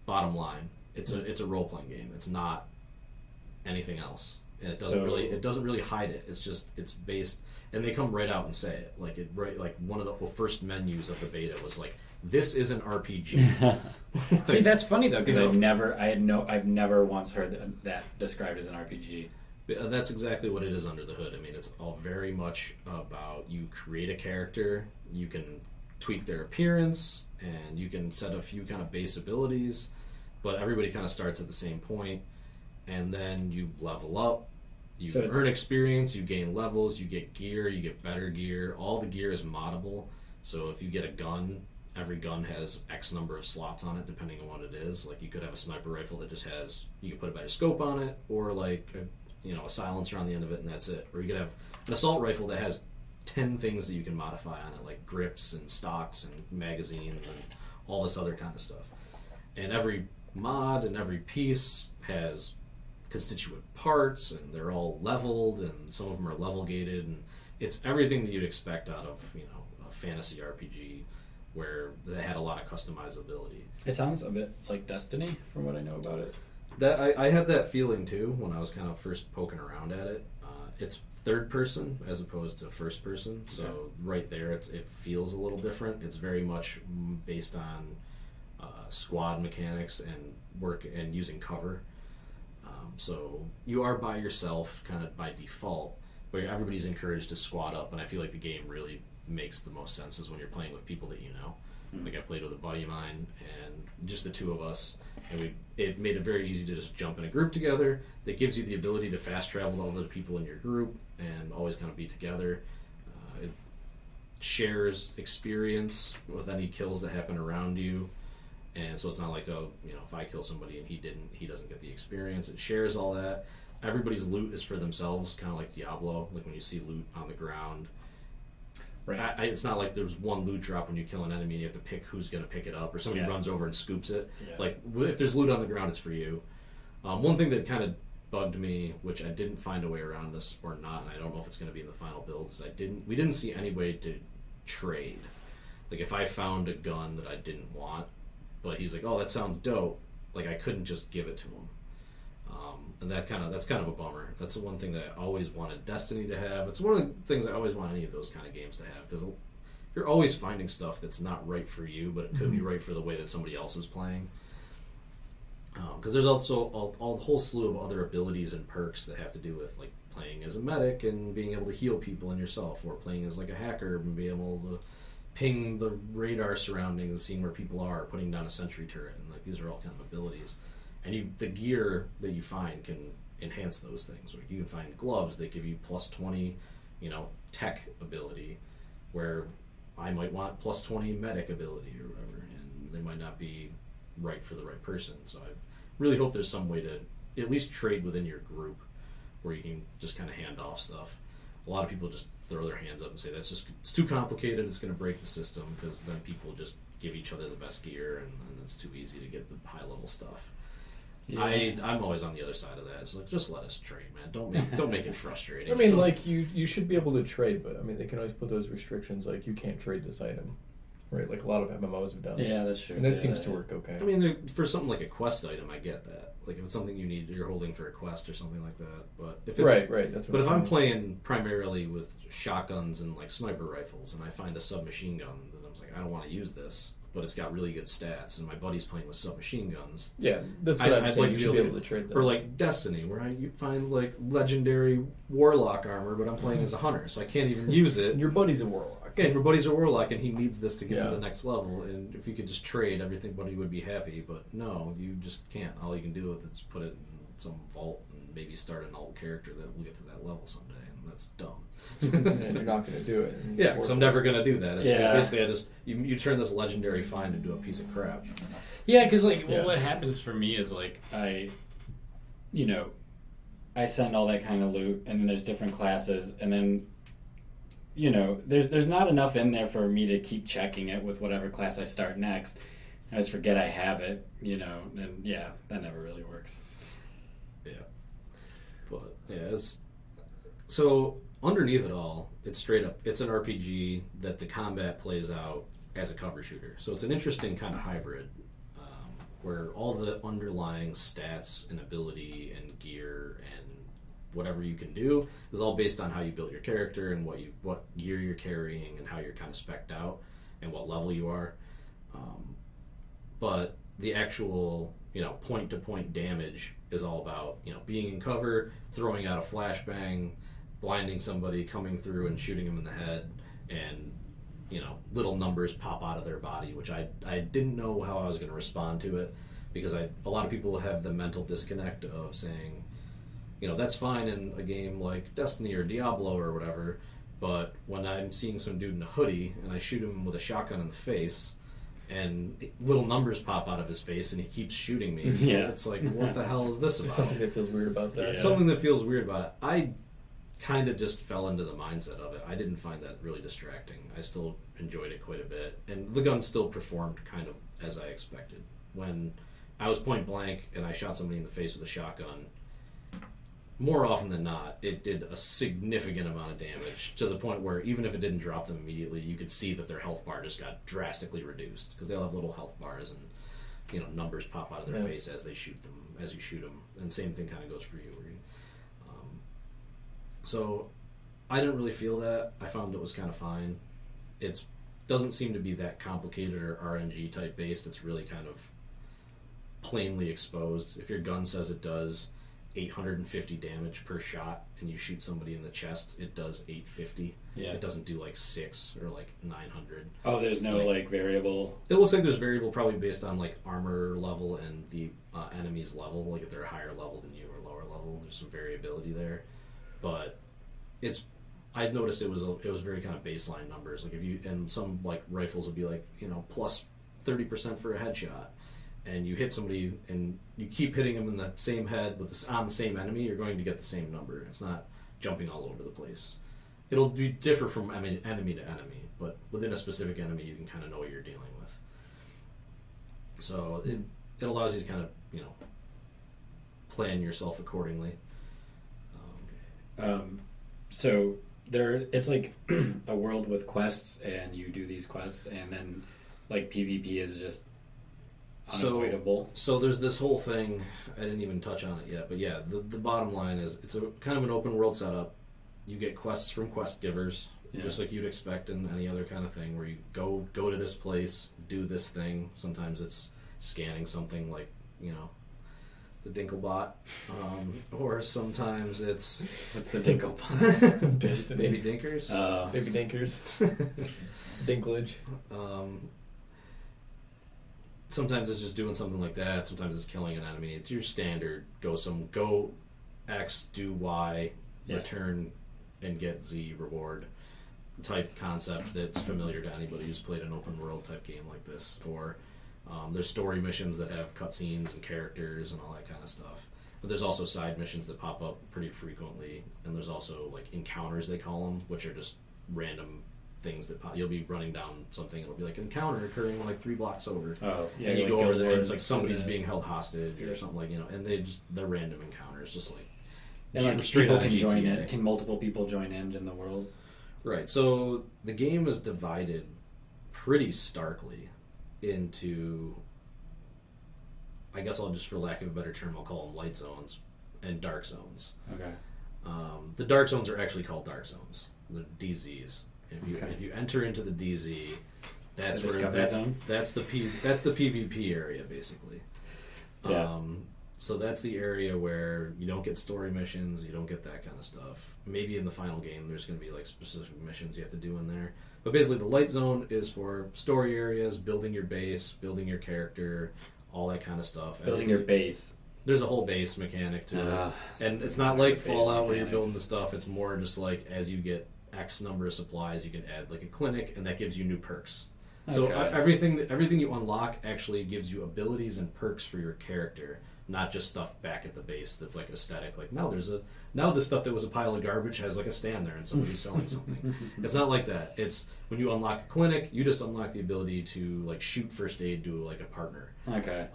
Bottom line, it's a role playing game. It's not anything else, and it doesn't really hide it. It's based, and they come right out and say it. Like one of the first menus of the beta was like, "This is an RPG." See, that's funny though, because I've never once heard that described as an RPG. That's exactly what it is under the hood. I mean, it's all very much about you create a character, you can tweak their appearance, and you can set a few kind of base abilities, but everybody kind of starts at the same point, and then you level up, you earn experience, you gain levels, you get gear, you get better gear. All the gear is moddable, so if you get a gun, every gun has X number of slots on it, depending on what it is. Like, you could have a sniper rifle that just has, you can put a better scope on it, or like a silencer on the end of it, and that's it. Or you could have an assault rifle that has 10 things that you can modify on it, like grips and stocks and magazines and all this other kind of stuff. And every mod and every piece has constituent parts, and they're all leveled, and some of them are level gated, and it's everything that you'd expect out of a fantasy RPG where they had a lot of customizability. It sounds a bit like Destiny from what I know about it. That I had that feeling too when I was kind of first poking around at it. It's third person as opposed to first person, so right there it feels a little different. It's very much based on squad mechanics and work and using cover. So you are by yourself kind of by default, but everybody's encouraged to squad up, and I feel like the game really makes the most sense is when you're playing with people that you know. Like, I played with a buddy of mine, and just the two of us, and it made it very easy to just jump in a group together. That gives you the ability to fast travel to all the people in your group and always kind of be together. It shares experience with any kills that happen around you, and so it's not like, if I kill somebody and he doesn't get the experience. It shares all that. Everybody's loot is for themselves, kind of like Diablo. Like, when you see loot on the ground, right. It's not like there's one loot drop when you kill an enemy and you have to pick who's going to pick it up, or somebody runs over and scoops it. Yeah. Like, if there's loot on the ground, it's for you. One thing that kind of bugged me, which I didn't find a way around this or not, and I don't know if it's going to be in the final build, is we didn't see any way to trade. Like, if I found a gun that I didn't want, but he's like, "Oh, that sounds dope," like, I couldn't just give it to him. And that's kind of a bummer. That's the one thing that I always wanted Destiny to have. It's one of the things I always want any of those kind of games to have, because you're always finding stuff that's not right for you, but it could be right for the way that somebody else is playing. Because there's also a whole slew of other abilities and perks that have to do with, like, playing as a medic and being able to heal people and yourself, or playing as like a hacker and being able to ping the radar surroundings and seeing where people are, putting down a sentry turret, and like, these are all kind of abilities. And the gear that you find can enhance those things. Like, you can find gloves that give you plus 20, tech ability, where I might want plus 20 medic ability or whatever, and they might not be right for the right person. So I really hope there's some way to at least trade within your group where you can just kind of hand off stuff. A lot of people just throw their hands up and say, it's too complicated, it's going to break the system, because then people just give each other the best gear, and it's too easy to get the high-level stuff. Yeah. I'm always on the other side of that. It's like, just let us trade, man. Don't make it frustrating. I mean, like, you should be able to trade, but I mean, they can always put those restrictions, like, you can't trade this item, right? Like, a lot of MMOs have done. Yeah, that's true. And that seems to work okay. I mean, for something like a quest item, I get that. Like, if it's something you're holding for a quest or something like that. But if it's right. That's what. But if I'm playing primarily with shotguns and like sniper rifles, and I find a submachine gun, then I'm like, I don't want to use this, but it's got really good stats, and my buddy's playing with submachine guns. Yeah, that's what I'm saying. Like, you should be able to trade that. Or like Destiny, where you find like legendary warlock armor, but I'm playing as a hunter, so I can't even use it. And your buddy's a warlock. Okay, your buddy's a warlock, and he needs this to get Yeah. to the next level. And if you could just trade, everybody would be happy. But no, you just can't. All you can do is put it in some vault and maybe start an alt character that will get to that level someday. And that's dumb. And you're not going to do it. Yeah, because I'm never going to do that. It's Yeah. basically, you turn this legendary find into a piece of crap. Yeah, because like, Yeah. what happens for me is like I send all that kind of loot, and then there's different classes, and then there's not enough in there for me to keep checking it with whatever class I start next. I just forget I have it, and yeah, that never really works. Yeah. But, yeah, so underneath it all, it's straight up, it's an RPG that the combat plays out as a cover shooter. So it's an interesting kind of hybrid where all the underlying stats and ability and gear and whatever you can do is all based on how you built your character and what gear you're carrying and how you're kind of spec'd out and what level you are. But the actual, point-to-point damage is all about, being in cover, throwing out a flashbang, blinding somebody, coming through and shooting them in the head, and, little numbers pop out of their body, which I didn't know how I was going to respond to it, because a lot of people have the mental disconnect of saying, that's fine in a game like Destiny or Diablo or whatever, but when I'm seeing some dude in a hoodie and I shoot him with a shotgun in the face, and little numbers pop out of his face and he keeps shooting me, Yeah. it's like, what the hell is this There's about? something that feels weird about that. Yeah. Something that feels weird about it. I kind of just fell into the mindset of it. I didn't find that really distracting. I still enjoyed it quite a bit, and the gun still performed kind of as I expected. When I was point blank and I shot somebody in the face with a shotgun, more often than not, it did a significant amount of damage, to the point where even if it didn't drop them immediately, you could see that their health bar just got drastically reduced, because they'll have little health bars and numbers pop out of their face as you shoot them, and same thing kind of goes for you. So I didn't really feel that. I found it was kind of fine. It doesn't seem to be that complicated or RNG type based. It's really kind of plainly exposed. If your gun says it does 850 damage per shot and you shoot somebody in the chest, it does 850. Yeah. It doesn't do like 6 or like 900. Oh, there's no like variable. It looks like there's variable probably based on like armor level and the enemy's level. Like if they're a higher level than you or lower level, there's some variability there. But I noticed it was very kind of baseline numbers. Like and some like rifles would be like, plus 30% for a headshot. And you hit somebody and you keep hitting them in the same head on the same enemy, you're going to get the same number. It's not jumping all over the place. It'll differ from enemy to enemy, but within a specific enemy, you can kind of know what you're dealing with. So it allows you to kind of plan yourself accordingly. So it's like a world with quests, and you do these quests, and then like PvP is just unavoidable. So there's this whole thing. I didn't even touch on it yet, but yeah, the bottom line is it's a kind of an open world setup. You get quests from quest givers, just like you'd expect in any other kind of thing, where you go to this place, do this thing. Sometimes it's scanning something like the Dinklebot, or sometimes it's What's the Dinklebot? Baby Dinkers. Baby Dinkers. Dinklage. Sometimes it's just doing something like that. Sometimes it's killing an enemy. It's your standard go X, do Y, return and get Z reward type concept that's familiar to anybody who's played an open world type game like this. Or there's story missions that have cutscenes and characters and all that kind of stuff. But there's also side missions that pop up pretty frequently, and there's also like encounters, they call them, which are just random things that you'll be running down something. It'll be like an encounter occurring like 3 blocks over. Oh, yeah. And you like go over there, and it's like Wars somebody's and being held hostage or something like and they're random encounters, just like and like straight people out of can join GTA. it. Can multiple people join in the world? Right. So the game is divided pretty starkly into, I guess I'll just, for lack of a better term, I'll call them light zones and dark zones. Okay. The dark zones are actually called dark zones. They're DZs. If you enter into the DZ, that's The where discovery zone? that's the PvP area basically. Yeah. So that's the area where you don't get story missions, you don't get that kind of stuff. Maybe in the final game there's going to be like specific missions you have to do in there, But basically, the light zone is for story areas, building your base, building your character, all that kind of stuff. Building your base. There's a whole base mechanic to it. And it's not like Fallout where you're building the stuff. It's more just like as you get X number of supplies, you can add like a clinic, and that gives you new perks. So everything you unlock actually gives you abilities and perks for your character, not just stuff back at the base that's like aesthetic. Like now the stuff that was a pile of garbage has like a stand there and somebody's selling something. It's not like that. It's when you unlock a clinic, you just unlock the ability to like shoot first aid to like a partner. Okay.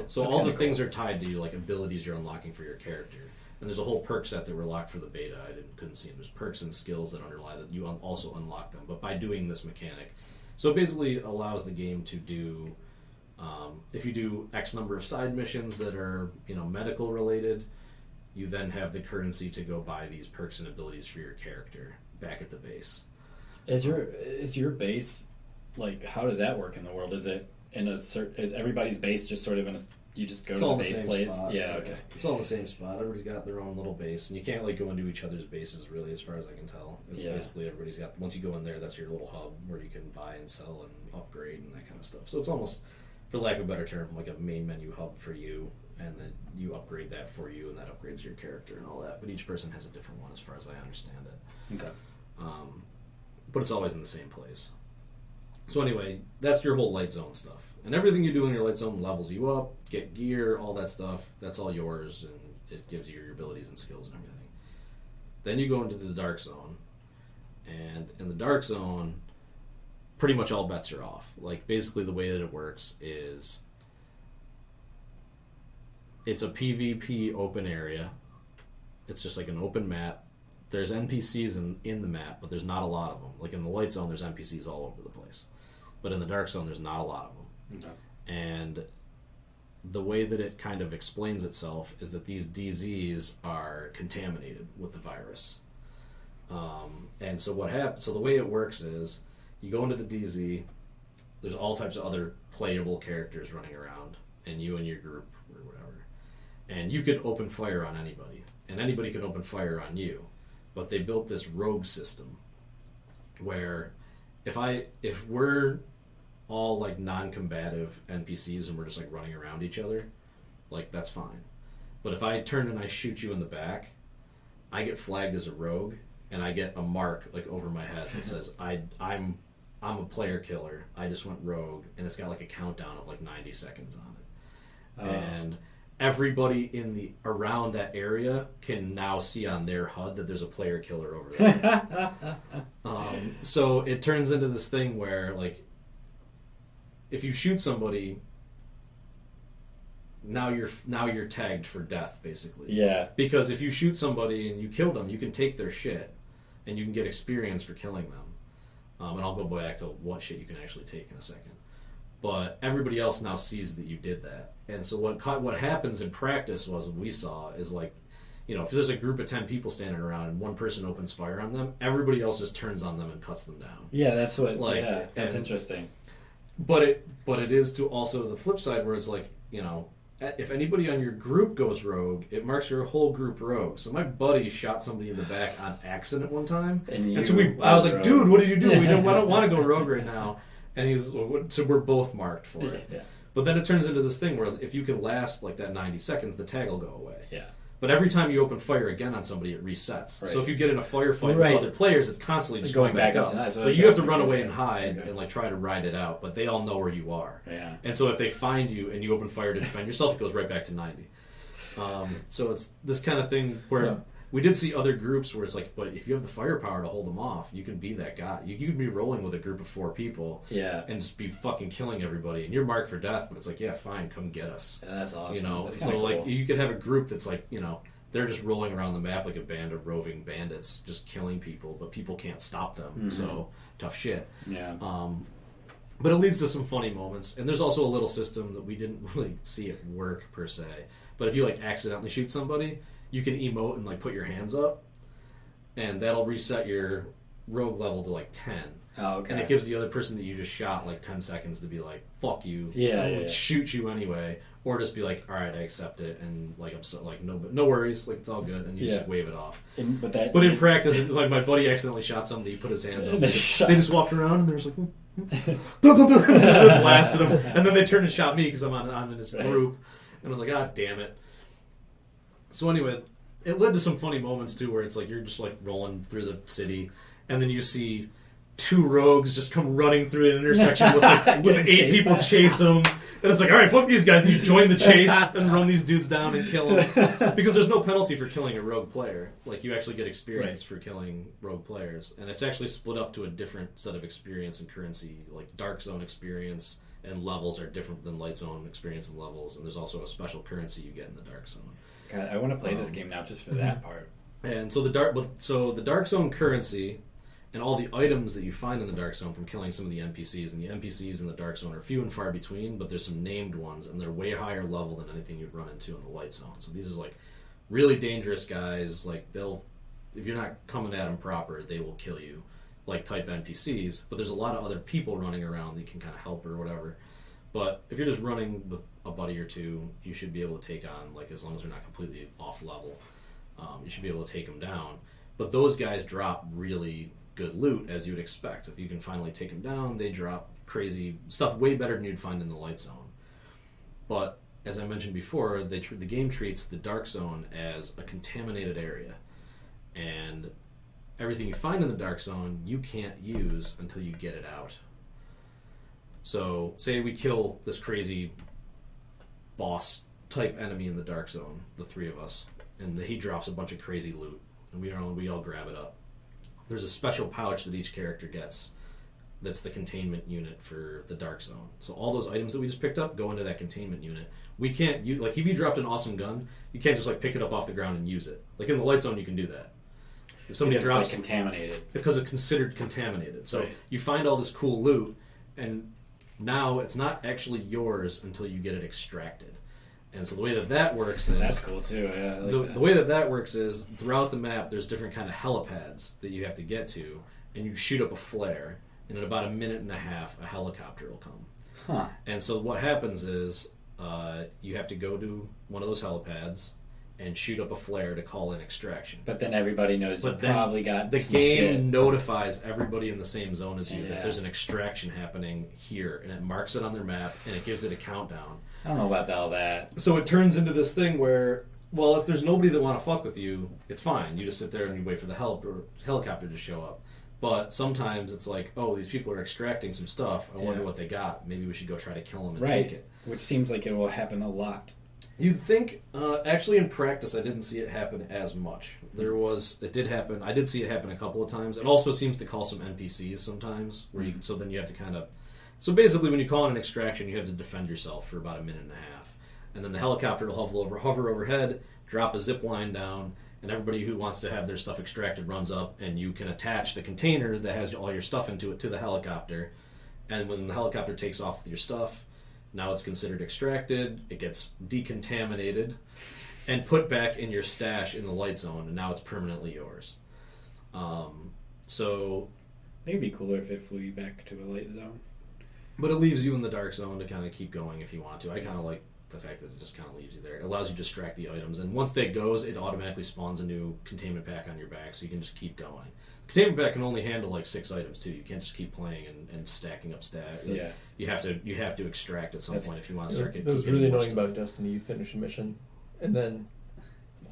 So all the things are tied to like abilities you're unlocking for your character. And there's a whole perk set that were locked for the beta. Couldn't see them. There's perks and skills that underlie that you also unlock them. But by doing this mechanic, so it basically allows the game to do. If you do X number of side missions that are medical related, you then have the currency to go buy these perks and abilities for your character back at the base. Is your base like, how does that work in the world? Is it in a is everybody's base just sort of in a, you just go to the base place? Spot. Yeah, okay. It's all in the same spot. Everybody's got their own little base, and you can't like go into each other's bases really, as far as I can tell. It's basically everybody's got. Once you go in there, that's your little hub where you can buy and sell and upgrade and that kind of stuff. So it's almost, for lack of a better term, like a main menu hub for you, and then you upgrade that for you, and that upgrades your character and all that. But each person has a different one, as far as I understand it. Okay. But it's always in the same place. So anyway, that's your whole light zone stuff. And everything you do in your light zone levels you up, get gear, all that stuff. That's all yours, and it gives you your abilities and skills and everything. Then you go into the dark zone. And in the dark zone, pretty much all bets are off. Like, basically the way that it works is it's a PvP open area. It's just like an open map. There's NPCs in the map, but there's not a lot of them. Like in the light zone, there's NPCs all over the place. But in the dark zone, there's not a lot of them. Okay. And the way that it kind of explains itself is that these DZs are contaminated with the virus. And so what happens? So the way it works is you go into the DZ. There's all types of other playable characters running around, and you and your group or whatever. And you could open fire on anybody, and anybody could open fire on you. But they built this rogue system where if we're all like non-combative NPCs and we're just like running around each other, like that's fine. But if I turn and I shoot you in the back, I get flagged as a rogue, and I get a mark like over my head that says I'm a player killer. I just went rogue, and it's got like a countdown of like 90 seconds on it. And everybody around that area can now see on their HUD that there's a player killer over there. So it turns into this thing where, like, if you shoot somebody, now you're tagged for death, basically. Yeah. Because if you shoot somebody and you kill them, you can take their shit, and you can get experience for killing them. And I'll go back to what shit you can actually take in a second. But everybody else now sees that you did that. And so what happens in practice was, what we saw is, like, if there's a group of 10 people standing around and one person opens fire on them, everybody else just turns on them and cuts them down. Yeah, that's what. Like, yeah, that's interesting. But it is to also the flip side where it's like, if anybody on your group goes rogue, it marks your whole group rogue. So my buddy shot somebody in the back on accident one time, and so I was like, rogue. Dude, what did you do? I don't want to go rogue right now. And so we're both marked for it. Yeah. But then it turns into this thing where if you can last like that 90 seconds, the tag will go away. Yeah. But every time you open fire again on somebody, it resets. Right. So if you get in a firefight with other players, it's constantly just going back up. So but you have to run away and hide and like try to ride it out. But they all know where you are. Yeah. And so if they find you and you open fire to defend yourself, it goes right back to 90. So it's this kind of thing where we did see other groups where it's like, but if you have the firepower to hold them off, you can be that guy. You could be rolling with a group of 4 people, and just be fucking killing everybody, and you're marked for death. But it's like, yeah, fine, come get us. Yeah, that's awesome. That's so cool. Like you could have a group that's like, they're just rolling around the map like a band of roving bandits, just killing people, but people can't stop them. Mm-hmm. So tough shit. Yeah. But it leads to some funny moments, and there's also a little system that we didn't really see it work per se. But if you like accidentally shoot somebody, you can emote and like put your hands up, and that'll reset your rogue level to like 10. Oh, okay. And it gives the other person that you just shot like 10 seconds to be like, fuck you. Yeah. Shoot you anyway. Or just be like, all right, I accept it. And like, I'm so, like, no worries. Like, it's all good. And you just wave it off. But in practice, like, my buddy accidentally shot somebody. He put his hands up. They just walked around and they were just like, just blasted him. And then they turned and shot me because I'm in this group. And I was like, ah, damn it. So anyway, it led to some funny moments too, where it's like you're just like rolling through the city, and then you see 2 rogues just come running through an intersection with 8 people chase them. And it's like, all right, fuck these guys, and you join the chase and run these dudes down and kill them. Because there's no penalty for killing a rogue player. Like, you actually get experience for killing rogue players. And it's actually split up to a different set of experience and currency. Like, Dark Zone experience and levels are different than Light Zone experience and levels. And there's also a special currency you get in the Dark Zone. God, I want to play this game now just for that part. And so the Dark Zone currency and all the items that you find in the Dark Zone from killing some of the NPCs, and the NPCs in the Dark Zone are few and far between, but there's some named ones, and they're way higher level than anything you'd run into in the Light Zone. So these are like really dangerous guys. Like, if you're not coming at them proper, they will kill you, like type NPCs. But there's a lot of other people running around that you can kind of help or whatever. But if you're just running with a buddy or two, you should be able to take on, like, as long as they're not completely off level, you should be able to take them down. But those guys drop really good loot, as you would expect. If you can finally take them down, they drop crazy stuff way better than you'd find in the Light Zone. But as I mentioned before, the game treats the Dark Zone as a contaminated area, and everything you find in the Dark Zone you can't use until you get it out. So say we kill this crazy boss type enemy in the Dark Zone, the 3 of us, and he drops a bunch of crazy loot, and we all grab it up. There's a special pouch that each character gets that's the containment unit for the Dark Zone. So all those items that we just picked up go into that containment unit. We can't use, like, if you dropped an awesome gun, you can't just like pick it up off the ground and use it. Like in the Light Zone, you can do that. If somebody drops, it's like contaminated because it's considered contaminated. So you find all this cool loot, and now it's not actually yours until you get it extracted. And so the way that works is... That's cool too, yeah. The way that works is, throughout the map, there's different kind of helipads that you have to get to, and you shoot up a flare, and in about a minute and a half, a helicopter will come. Huh. And so what happens is, you have to go to one of those helipads and shoot up a flare to call in extraction. But then everybody knows you probably got the some game shit. Notifies everybody in the same zone as you that there's an extraction happening here, and it marks it on their map, and it gives it a countdown. I don't know about all that. So it turns into this thing where, well, if there's nobody that want to fuck with you, it's fine. You just sit there and you wait for the helicopter to show up. But sometimes it's like, oh, these people are extracting some stuff. I wonder what they got. Maybe we should go try to kill them and take it. Which seems like it will happen a lot. You'd think, actually in practice, I didn't see it happen as much. It did happen. I did see it happen a couple of times. It also seems to call some NPCs sometimes, where so then you have to kind of... So basically, when you call in an extraction, you have to defend yourself for about a minute and a half. And then the helicopter will hover overhead, drop a zip line down, and everybody who wants to have their stuff extracted runs up, and you can attach the container that has all your stuff into it to the helicopter. And when the helicopter takes off with your stuff, now it's considered extracted, it gets decontaminated, and put back in your stash in the Light Zone, and now it's permanently yours. So... I think it'd be cooler if it flew you back to a Light Zone. But it leaves you in the Dark Zone to kind of keep going if you want to. I kind of like the fact that it just kind of leaves you there. It allows you to extract the items, and once that goes, it automatically spawns a new containment pack on your back, so you can just keep going. The containment pack can only handle like 6 items too. You can't just keep playing and stacking up stat. Yeah, you have to extract at some point if you want to start getting. That was really annoying about Destiny. You finish a mission, and then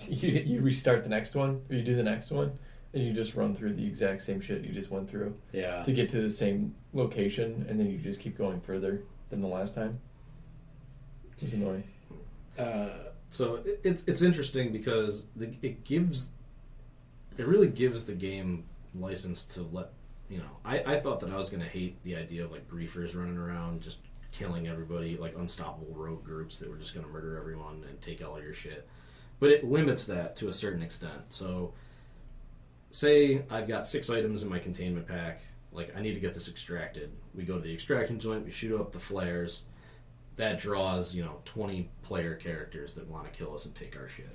you restart the next one, or you do the next one, and you just run through the exact same shit you just went through. Yeah. To get to the same location, and then you just keep going further than the last time. It was annoying. So it's interesting because it really gives the game license to let, you know, I thought that I was going to hate the idea of like griefers running around just killing everybody, like unstoppable rogue groups that were just going to murder everyone and take all your shit. But it limits that to a certain extent. So say I've got 6 items in my containment pack, like I need to get this extracted. We go to the extraction joint, we shoot up the flares. That draws, 20 player characters that want to kill us and take our shit.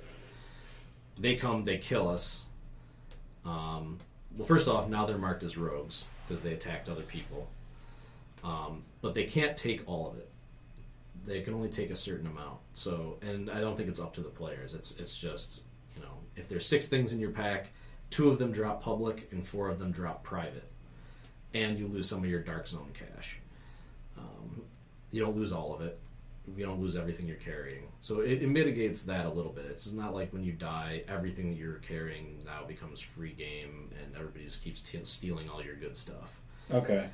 They come, they kill us. Well, first off, now they're marked as rogues. because they attacked other people. But they can't take all of it. They can only take a certain amount. So, and I don't think it's up to the players. It's just, if there's 6 things in your pack, 2 of them drop public and 4 of them drop private, and you lose some of your Dark Zone cash. You don't lose all of it. You don't lose everything you're carrying. So it mitigates that a little bit. It's not like when you die, everything that you're carrying now becomes free game, and everybody just keeps stealing all your good stuff. Okay.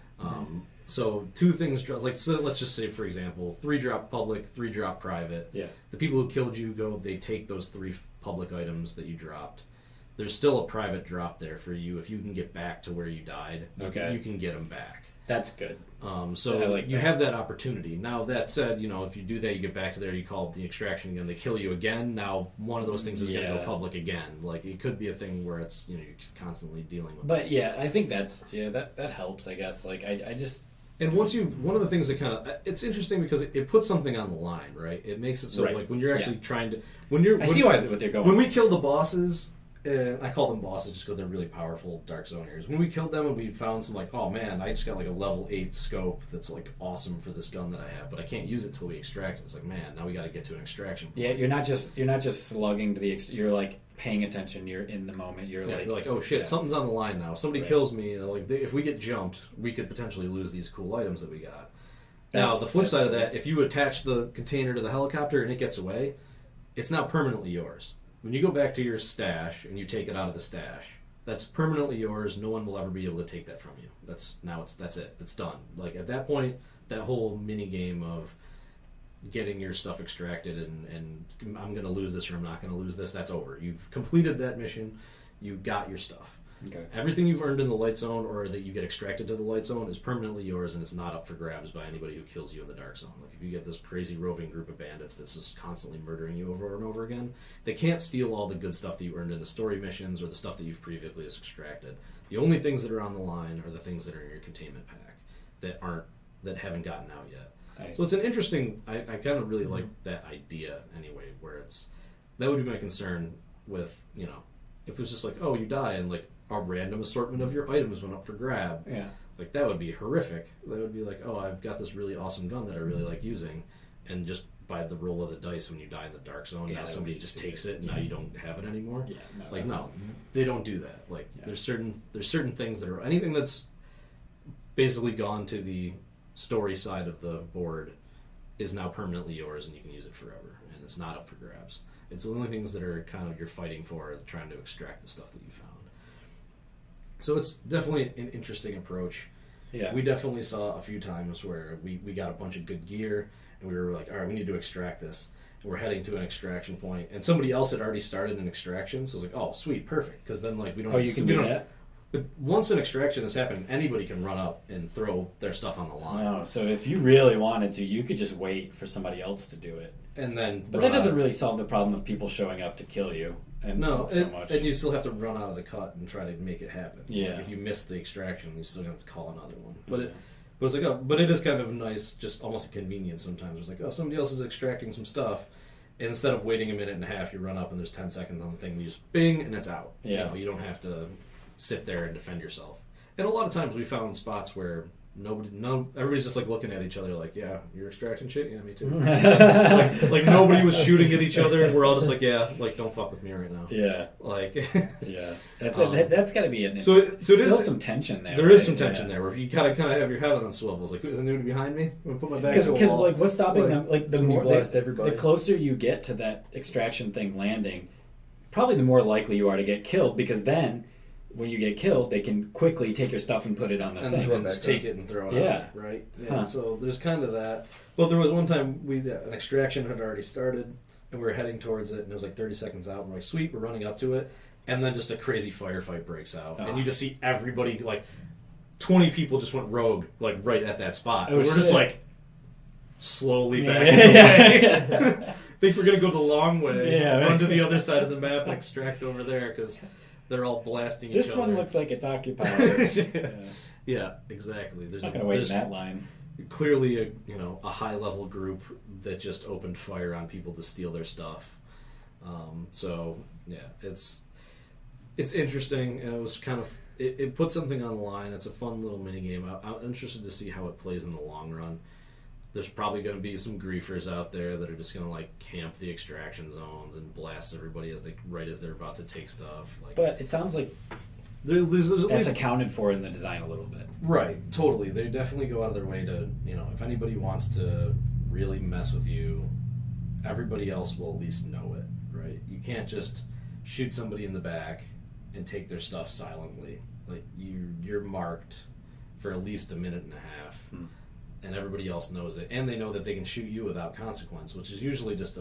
So 2 things drop. So let's just say, for example, 3 drop public, 3 drop private. Yeah. The people who killed you they take those 3 public items that you dropped. There's still a private drop there for you. If you can get back to where you died, you can get them back. That's good. So you have that opportunity. Now, that said, if you do that, you get back to there, you call the extraction again, they kill you again. Now, one of those things is going to go public again. Like, it could be a thing where it's, you're constantly dealing with But, I think that helps, I guess. Like, I just... And one of the things that kind of... It's interesting because it puts something on the line, right? It makes it so, like, when you're actually trying to... I see what they're going When we kill the bosses... I call them bosses just because they're really powerful Dark Zoners. When we killed them and we found some, like, oh man, I just got like a level 8 scope that's like awesome for this gun that I have, but I can't use it till we extract it. It's like, man, now we got to get to an extraction point. Yeah, you're not just slugging to the you're like paying attention. You're in the moment. You're like, oh shit, something's on the line now. If somebody kills me, like if we get jumped, we could potentially lose these cool items that we got. Now the flip side of that, if you attach the container to the helicopter and it gets away, it's now permanently yours. When you go back to your stash and you take it out of the stash, that's permanently yours. No one will ever be able to take that from you. That's it. It's done. Like at that point, that whole mini game of getting your stuff extracted and I'm going to lose this or I'm not going to lose this, that's over. You've completed that mission. You got your stuff. Okay. Everything you've earned in the light zone or that you get extracted to the light zone is permanently yours, and it's not up for grabs by anybody who kills you in the dark zone. Like if you get this crazy roving group of bandits that's just constantly murdering you over and over again, they can't steal all the good stuff that you earned in the story missions or the stuff that you've previously extracted. The only things that are on the line are the things that are in your containment pack that haven't gotten out yet. Nice. So it's an interesting. I kind of really like that idea anyway, where that would be my concern with if it was just like, oh, you die and like a random assortment of your items went up for grab. Yeah. Like, that would be horrific. That would be like, oh, I've got this really awesome gun that I really like using, and just by the roll of the dice when you die in the dark zone, now somebody just takes it, and now you don't have it anymore. Yeah, no, they don't do that. Like, there's certain things that are... Anything that's basically gone to the story side of the board is now permanently yours, and you can use it forever, and it's not up for grabs. It's the only things that are kind of you're fighting for, trying to extract the stuff that you found. So it's definitely an interesting approach. Yeah. We definitely saw a few times where we got a bunch of good gear, and we were like, all right, we need to extract this. And we're heading to an extraction point, and somebody else had already started an extraction, so I was like, oh, sweet, perfect, because then like we don't... Oh, you can do that? But once an extraction is happening, anybody can run up and throw their stuff on the line. Oh, so if you really wanted to, you could just wait for somebody else to do it. And then... But that doesn't really solve the problem of people showing up to kill you. And no, much. And you still have to run out of the cut and try to make it happen. Yeah. Like if you miss the extraction, you still have to call another one. But it's like, oh, but it is kind of nice, just almost a convenience sometimes. It's like, oh, somebody else is extracting some stuff. And instead of waiting a minute and a half, you run up and there's 10 seconds on the thing, and you just bing, and it's out. Yeah. You don't have to sit there and defend yourself. And a lot of times we found spots where everybody's just like looking at each other like, yeah, you're extracting shit? Yeah, me too. like nobody was shooting at each other, and we're all just like, yeah, like don't fuck with me right now. Yeah. Like yeah. That's got to be it. So there's some tension there. There is some tension there where you kind of have your head on swivels. Like, is anybody behind me? I'm gonna put my back to the wall. Because like what's stopping them? Like the closer you get to that extraction thing landing, probably the more likely you are to get killed, because then when you get killed, they can quickly take your stuff and put it on the thing. And just take it and throw it out, right? Yeah, huh. So there's kind of that. But there was one time an extraction had already started, and we were heading towards it, and it was like 30 seconds out, and we're like, sweet, we're running up to it, and then just a crazy firefight breaks out. And you just see everybody, like, 20 people just went rogue, like, right at that spot. And we're just, like, slowly backing away. Think we're going to go the long way, run to the other side of the map and extract over there, because... They're all blasting each other. This one looks like it's occupied. Yeah, exactly. There's not going to wait in that line. Clearly, a high level group that just opened fire on people to steal their stuff. So yeah, it's interesting, and it was kind of it puts something on the line. It's a fun little mini game. I'm interested to see how it plays in the long run. There's probably going to be some griefers out there that are just going to like camp the extraction zones and blast everybody as they're about to take stuff. Like, but it sounds like there's at that's least accounted for in the design a little bit. Right, totally. They definitely go out of their way to, if anybody wants to really mess with you, everybody else will at least know it, right? You can't just shoot somebody in the back and take their stuff silently. Like, you're marked for at least a minute and a half, and everybody else knows it. And they know that they can shoot you without consequence, which is usually just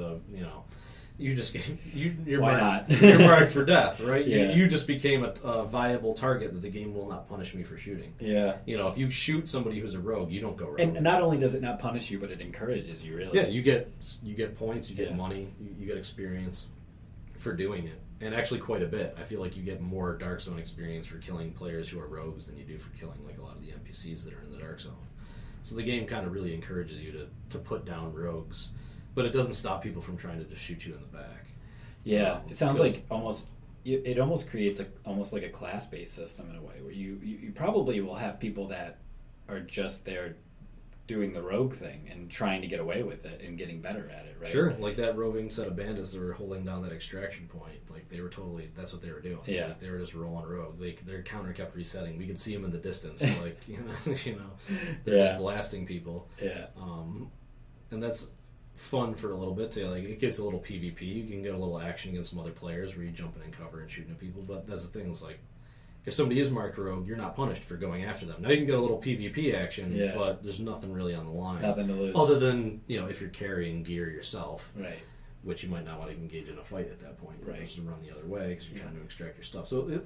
you're Why marked, not? you're marked for death, right? Yeah. You just became a viable target that the game will not punish me for shooting. Yeah. If you shoot somebody who's a rogue, you don't go rogue. And not only does it not punish you, but it encourages you, really. Yeah, you get points, you get Yeah. money, you get experience for doing it. And actually quite a bit. I feel like you get more Dark Zone experience for killing players who are rogues than you do for killing like a lot of the NPCs that are in the Dark Zone. So the game kind of really encourages you to put down rogues, but it doesn't stop people from trying to just shoot you in the back. Yeah, it sounds like it almost creates almost like a class-based system in a way, where you probably will have people that are just there doing the rogue thing and trying to get away with it and getting better at it, right? Sure, like that roving set of bandits that were holding down that extraction point. Like that's what they were doing. Yeah, like they were just rolling rogue. Their counter kept resetting. We could see them in the distance. Like they're just blasting people. Yeah, and that's fun for a little bit. It gets a little PvP. You can get a little action against some other players where you're jumping in cover and shooting at people. But that's the thing. It's like, if somebody is marked rogue, you're not punished for going after them. Now you can get a little PvP action, but there's nothing really on the line. Nothing to lose. Other than, if you're carrying gear yourself. Right. Which you might not want to engage in a fight at that point. Right. Just run the other way because you're trying to extract your stuff. So,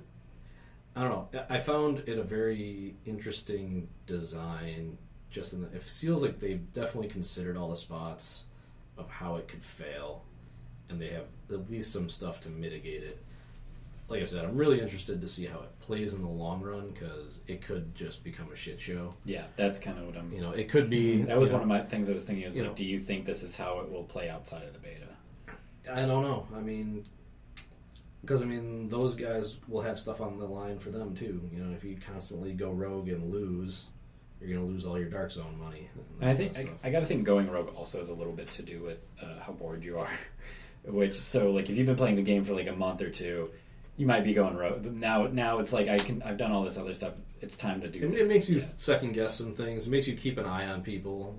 I don't know. I found it a very interesting design. Just in it feels like they've definitely considered all the spots of how it could fail, and they have at least some stuff to mitigate it. Like I said, I'm really interested to see how it plays in the long run, because it could just become a shit show. Yeah, that's kind of what I'm... it could be... That was one of my things I was thinking, is do you think this is how it will play outside of the beta? I don't know. Because, those guys will have stuff on the line for them, too. If you constantly go rogue and lose, you're going to lose all your Dark Zone money. And I think I got to think going rogue also has a little bit to do with how bored you are. If you've been playing the game for like a month or two, you might be going rogue. Now it's like I've done all this other stuff. It's time to do this. It makes you second guess some things. It makes you keep an eye on people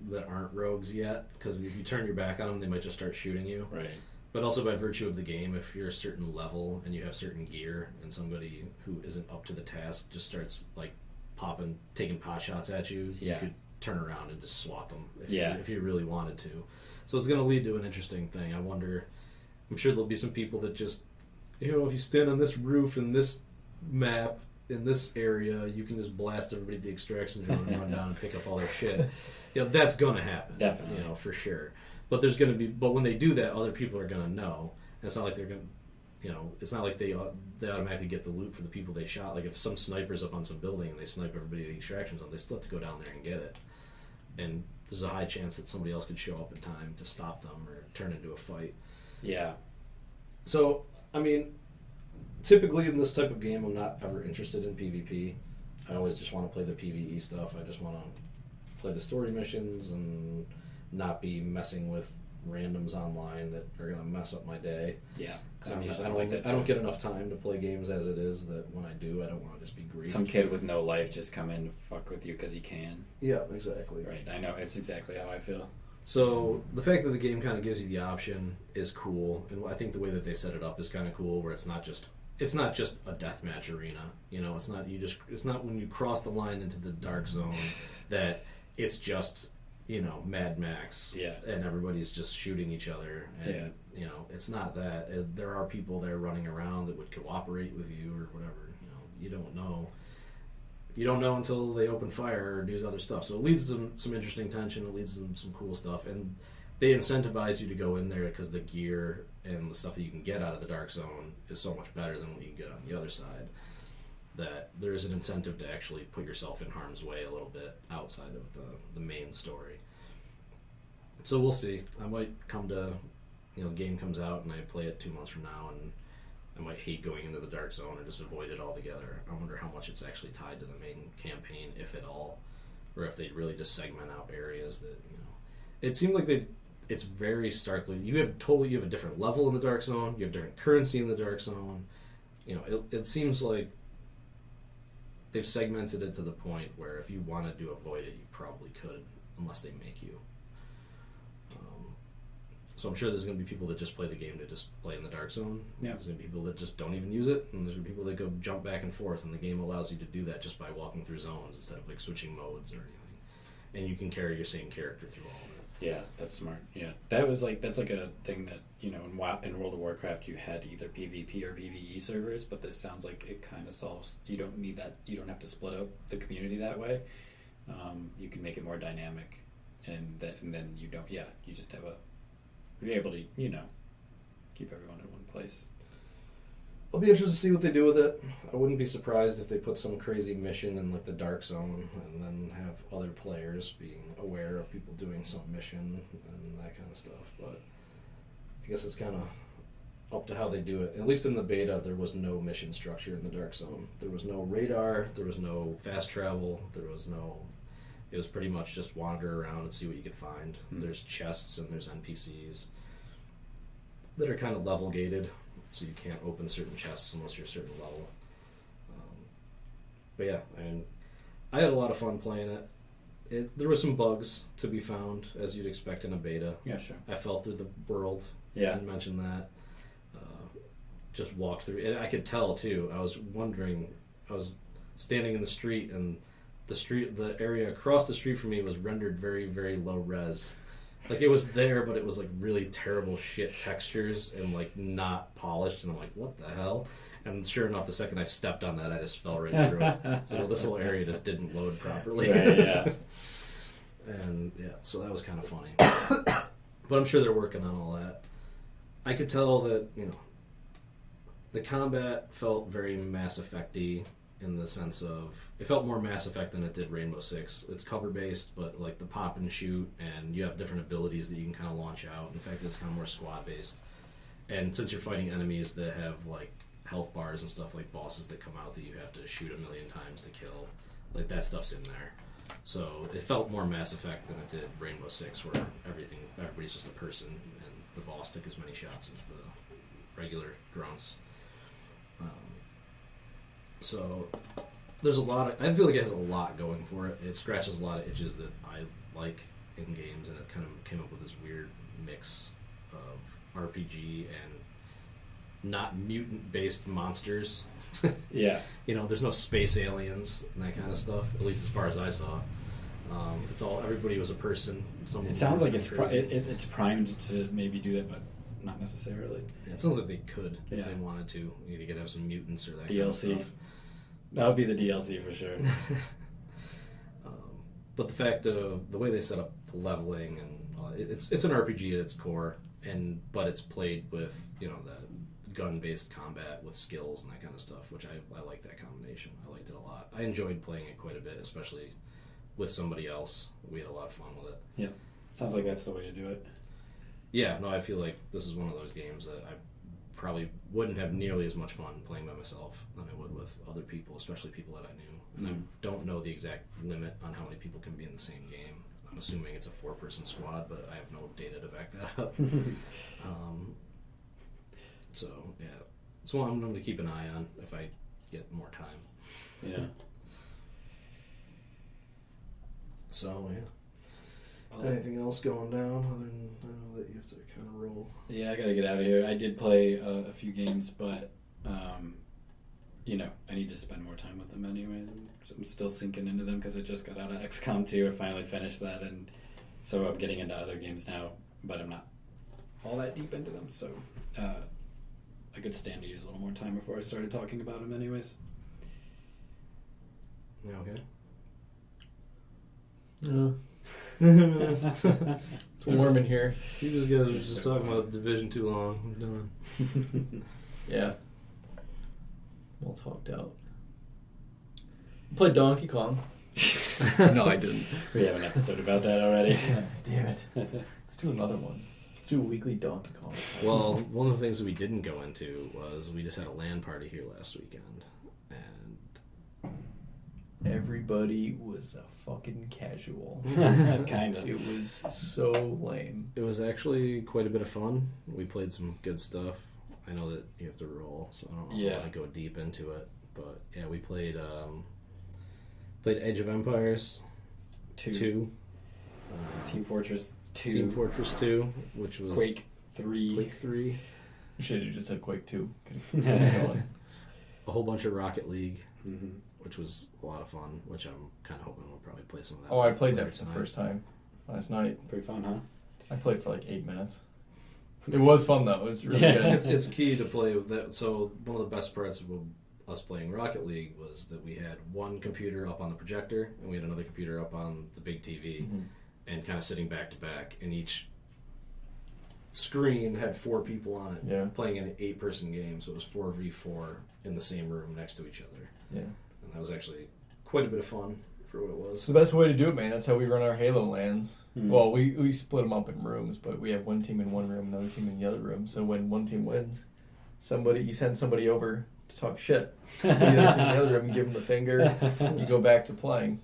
that aren't rogues yet, because if you turn your back on them, they might just start shooting you. Right. But also by virtue of the game, if you're a certain level and you have certain gear, and somebody who isn't up to the task just starts taking pot shots at you, you could turn around and just swat them if you really wanted to. So it's going to lead to an interesting thing. I'm sure there'll be some people that just, if you stand on this roof in this map in this area, you can just blast everybody at the extraction zone and run down and pick up all their shit. That's going to happen. Definitely. For sure. But but when they do that, other people are going to know. And it's not like they're going to, it's not like they automatically get the loot for the people they shot. Like if some sniper's up on some building and they snipe everybody at the extraction zone, they still have to go down there and get it. And there's a high chance that somebody else could show up in time to stop them or turn into a fight. Yeah. So, typically in this type of game, I'm not ever interested in PvP. I always just want to play the PvE stuff. I just want to play the story missions and not be messing with randoms online that are going to mess up my day. Yeah. Because I don't get enough time to play games as it is, that when I do, I don't want to just be griefed. Some kid with no life just come in and fuck with you because he can. Yeah, exactly. Right, I know. It's exactly how I feel. So the fact that the game kind of gives you the option is cool, and I think the way that they set it up is kind of cool, where it's not just a deathmatch arena. It's not when you cross the line into the Dark Zone that it's just Mad Max, and everybody's just shooting each other, and it's not that. There are people there running around that would cooperate with you or whatever. You don't know. You don't know until they open fire or do other stuff. So it leads to some interesting tension. It leads to some cool stuff, and they incentivize you to go in there because the gear and the stuff that you can get out of the Dark Zone is so much better than what you can get on the other side, that there's an incentive to actually put yourself in harm's way a little bit outside of the main story. So we'll see. I might come to, the game comes out and I play it 2 months from now, and I might hate going into the dark zone or just avoid it altogether. I wonder how much it's actually tied to the main campaign, if at all, or if they really just segment out areas that, you know. It seemed like it's very starkly. You have a different level in the dark zone. You have different currency in the dark zone. You know, it seems like they've segmented it to the point where if you wanted to avoid it, you probably could, unless they make you. So I'm sure there's going to be people that just play the game to just play in the dark zone. Yeah. There's going to be people that just don't even use it, and there's going to be people that go jump back and forth, and the game allows you to do that just by walking through zones instead of like switching modes or anything. And you can carry your same character through all of it. Yeah, that's smart. Yeah, that's like a thing that, you know, in World of Warcraft you had either PvP or PvE servers, but this sounds like it kind of solves. You don't need that. You don't have to split up the community that way. You can make it more dynamic, and then you don't. Yeah, you just have you're able to, you know, keep everyone in one place. I'll be interested to see what they do with it. I wouldn't be surprised if they put some crazy mission in like the dark zone and then have other players being aware of people doing some mission and that kind of stuff. But I guess it's kind of up to how they do it. At least in the beta, there was no mission structure in the dark zone. There was no radar. There was no fast travel. It was pretty much just wander around and see what you could find. Mm-hmm. There's chests and there's NPCs that are kind of level gated, so you can't open certain chests unless you're a certain level. But yeah, I had a lot of fun playing it. There were some bugs to be found, as you'd expect in a beta. Yeah, sure. I fell through the world. Yeah. I didn't mention that. Just walked through. And I could tell, too. I was standing in the street, and the area across the street from me was rendered very, very low res. Like, it was there, but it was like really terrible shit textures and like not polished, and I'm like, what the hell? And sure enough, the second I stepped on that, I just fell right through it. So this whole area just didn't load properly. Right, yeah. And yeah, so that was kind of funny. But I'm sure they're working on all that. I could tell that, you know, the combat felt very Mass Effect-y, in the sense of, it felt more Mass Effect than it did Rainbow Six. It's cover-based, but like the pop and shoot, and you have different abilities that you can kind of launch out. In fact, it's kind of more squad-based. And since you're fighting enemies that have like health bars and stuff, like bosses that come out that you have to shoot a million times to kill, like that stuff's in there. So it felt more Mass Effect than it did Rainbow Six, where everybody's just a person, and the boss took as many shots as the regular grunts. So there's I feel like it has a lot going for it. It scratches a lot of itches that I like in games, and it kind of came up with this weird mix of RPG and not mutant-based monsters. Yeah. You know, there's no space aliens and that kind of stuff, at least as far as I saw. It's all, everybody was a person. It sounds like it's primed to maybe do that, but not necessarily. Yeah, it sounds like they could if they wanted to. You could have some mutants or that DLC. kind of stuff. That would be the DLC for sure. But the fact of the way they set up the leveling, and it's an RPG at its core, but it's played with, you know, the gun-based combat with skills and that kind of stuff, which I like that combination. I liked it a lot. I enjoyed playing it quite a bit, especially with somebody else. We had a lot of fun with it. Yeah, sounds like that's the way to do it. Yeah, no, I feel like this is one of those games that I probably wouldn't have nearly as much fun playing by myself than I would with other people, especially people that I knew. And I don't know the exact limit on how many people can be in the same game. I'm assuming it's a 4-person squad, but I have no data to back that up. So, yeah. It's one I'm going to keep an eye on if I get more time. Yeah. So, yeah. Anything else going down other than I know that you have to kind of roll? Yeah, I got to get out of here. I did play a few games, but, you know, I need to spend more time with them anyway. So I'm still sinking into them because I just got out of XCOM 2. I finally finished that, and so I'm getting into other games now, but I'm not all that deep into them, so I could stand to use a little more time before I started talking about them anyways. Yeah, okay. It's warm in here. You guys were just talking about Division too long. I'm done. Yeah. All talked out. Played Donkey Kong. No, I didn't. We have an episode about that already. Damn it. Let's do another one. Do a weekly Donkey Kong. Well, one of the things that we didn't go into was we just had a LAN party here last weekend, and everybody was a fucking casual. Kind of. It was so lame. it was actually quite a bit of fun. We played some good stuff. I know that you have to roll, so I don't want to go deep into it. But yeah, we played Age of Empires 2. Team Fortress 2. Team Fortress 2, which was Quake 3. Quake 3. You should have just said Quake 2. A whole bunch of Rocket League, Mm-hmm. which was a lot of fun, which I'm kind of hoping we'll probably play some of that. Oh, I played that later for the tonight. first time last night. Pretty fun, huh? I played for like 8 minutes. It was fun though. It was really good. It's key to play with that. So one of the best parts of us playing Rocket League was that we had one computer up on the projector and we had another computer up on the big TV, and kind of sitting back to back, and each screen had 4 people on it, playing an 8-person game. So it was 4v4 in the same room next to each other. Yeah, and that was actually quite a bit of fun for what it was. it's the best way to do it, man. That's how we run our Halo LANs. Well, we split them up in rooms, but we have one team in one room, another team in the other room. So when one team wins, you send somebody over to talk shit to the other team in the other room and give them the finger. You go back to playing.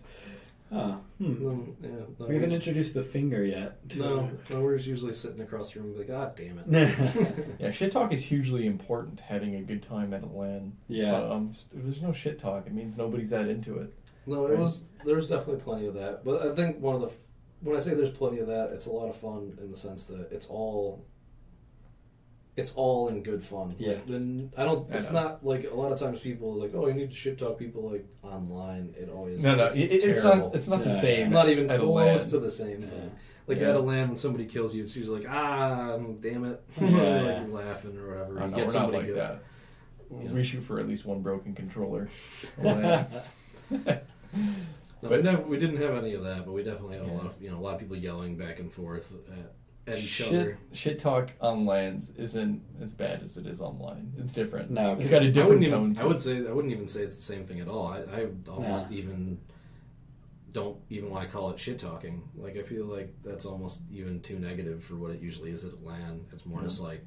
Oh. We haven't introduced the finger yet. No, we're just usually sitting across the room and be like, God damn it. Yeah, shit talk is hugely important. Having a good time at a LAN. Yeah. If there's no shit talk, it means nobody's that into it. No, there was definitely plenty of that. But I think when I say there's plenty of that, it's a lot of fun in the sense that it's all in good fun. Yeah. It's not like a lot of times people is like, oh, you need to shit talk people like online. It always it's terrible. not the same. It's not even at a close LAN. to the same thing. Like Yeah. at a LAN, when somebody kills you, it's usually like, damn it, Yeah. like you're laughing or whatever. Oh, You no, get we're somebody not like good. that. Yeah. We shoot for at least one broken controller. LAN. No, But- we didn't have any of that, but we definitely had a lot of people yelling back and forth at each other. Shit talk on LANs isn't as bad as it is online. It's different. No, It's got a different tone. I wouldn't even say it's the same thing at all. I almost even don't even want to call it shit talking. Like I feel like that's almost even too negative for what it usually is at a LAN. It's more just like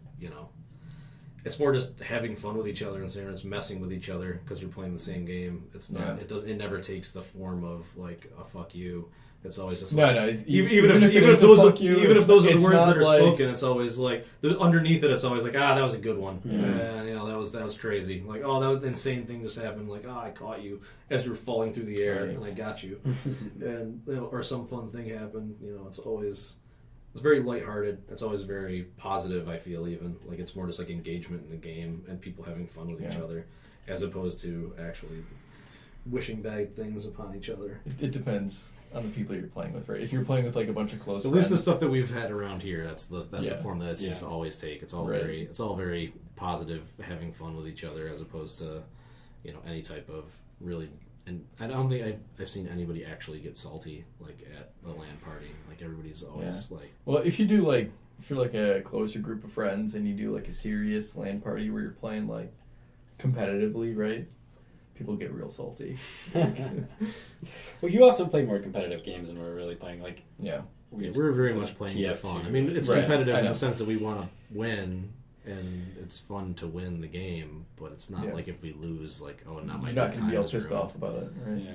it's more just having fun with each other and saying it's messing with each other because you're playing the same game. It's not. Yeah. It never takes the form of like a fuck you. It's always just No, like, no. even if those are the words that are spoken, it's always like underneath it. It's always like, that was a good one. That was crazy. Like, that was an insane thing just happened. Like, I caught you as you were falling through the air, and I got you. And or some fun thing happened. It's very lighthearted. It's always very positive. I feel even like it's more just like engagement in the game and people having fun with each other, as opposed to actually wishing bad things upon each other. It depends on the people you're playing with, right? If you're playing with like a bunch of close At friends, least the stuff that we've had around here, that's the Yeah. form that it seems to always take. It's all very positive, having fun with each other, as opposed to any type of really. And I don't think I've seen anybody actually get salty like at a LAN party. Like everybody's always like. Well, if you're like a closer group of friends and you do like a serious LAN party where you're playing like competitively, right? People get real salty. Well, you also play more competitive games than we're really playing. Like, We're very much playing TF2. for fun. I mean, it's Right, competitive I in know. the sense that we want to win, and it's fun to win the game. But it's not like if we lose, like, not my You're not good going to time be all is pissed ruined. off about it, right? yeah.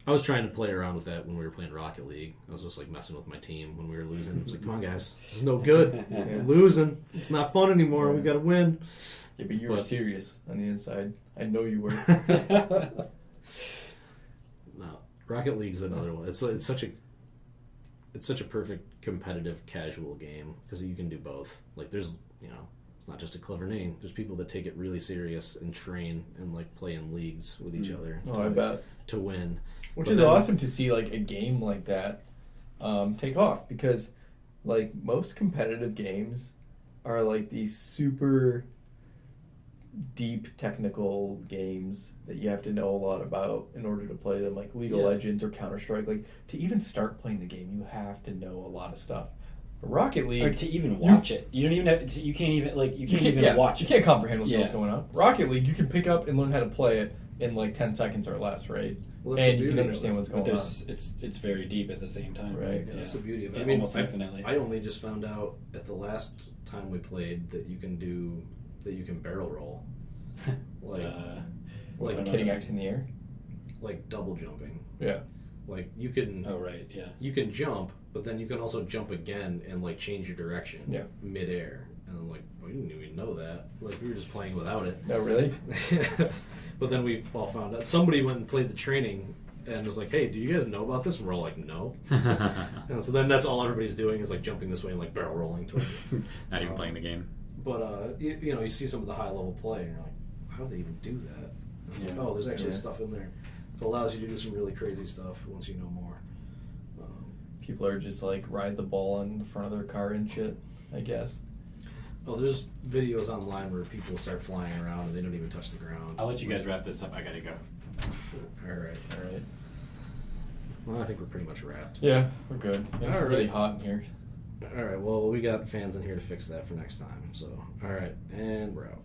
I was trying to play around with that when we were playing Rocket League. I was just like messing with my team when we were losing. I was like, "Come on, guys, this is no good. We're losing. It's not fun anymore. We got to win." Yeah, but you were serious on the inside. I know you were. No, Rocket League's another one. It's such a perfect competitive casual game because you can do both. Like there's it's not just a clever name. There's people that take it really serious and train and like play in leagues with each other. I bet. To win. Which is awesome to see like a game like that take off because like most competitive games are like these super deep technical games that you have to know a lot about in order to play them, like League of Legends or Counter-Strike. Like to even start playing the game, you have to know a lot of stuff. Rocket League, Or to even watch it, you don't even have. You can't even watch it. You can't comprehend what's going on. Rocket League, you can pick up and learn how to play it in like 10 seconds or less, right? Well, that's the And you beauty can of understand it. what's But going on. it's very deep at the same time. Right. Yeah, that's the beauty of it. Yeah, I mean, almost infinitely. I only just found out at the last time we played that you can barrel roll, like Like hitting X in the air. like double jumping. Yeah. Like you can. Oh right, yeah. You can jump, but then you can also jump again and like change your direction. Yeah. Midair, and I'm like, we didn't even know that. Like we were just playing without it. No, really? But then we all found out. Somebody went and played the training and was like, "Hey, do you guys know about this?" And we're all like, "No." And so then that's all everybody's doing is like jumping this way and like barrel rolling towards it. Not even playing the game. But you know, you see some of the high level play, and you're like, "How do they even do that?" And it's like, Yeah. "Oh, there's actually Yeah. stuff in there." It allows you to do some really crazy stuff once you know more. People are just like ride the ball on the front of their car and shit, I guess. Oh, there's videos online where people start flying around and they don't even touch the ground. I'll let you guys wrap this up. I gotta go. All right. Well, I think we're pretty much wrapped. Yeah, we're good. It's All really right. hot in here. All right. Well, we got fans in here to fix that for next time. So, all right, and we're out.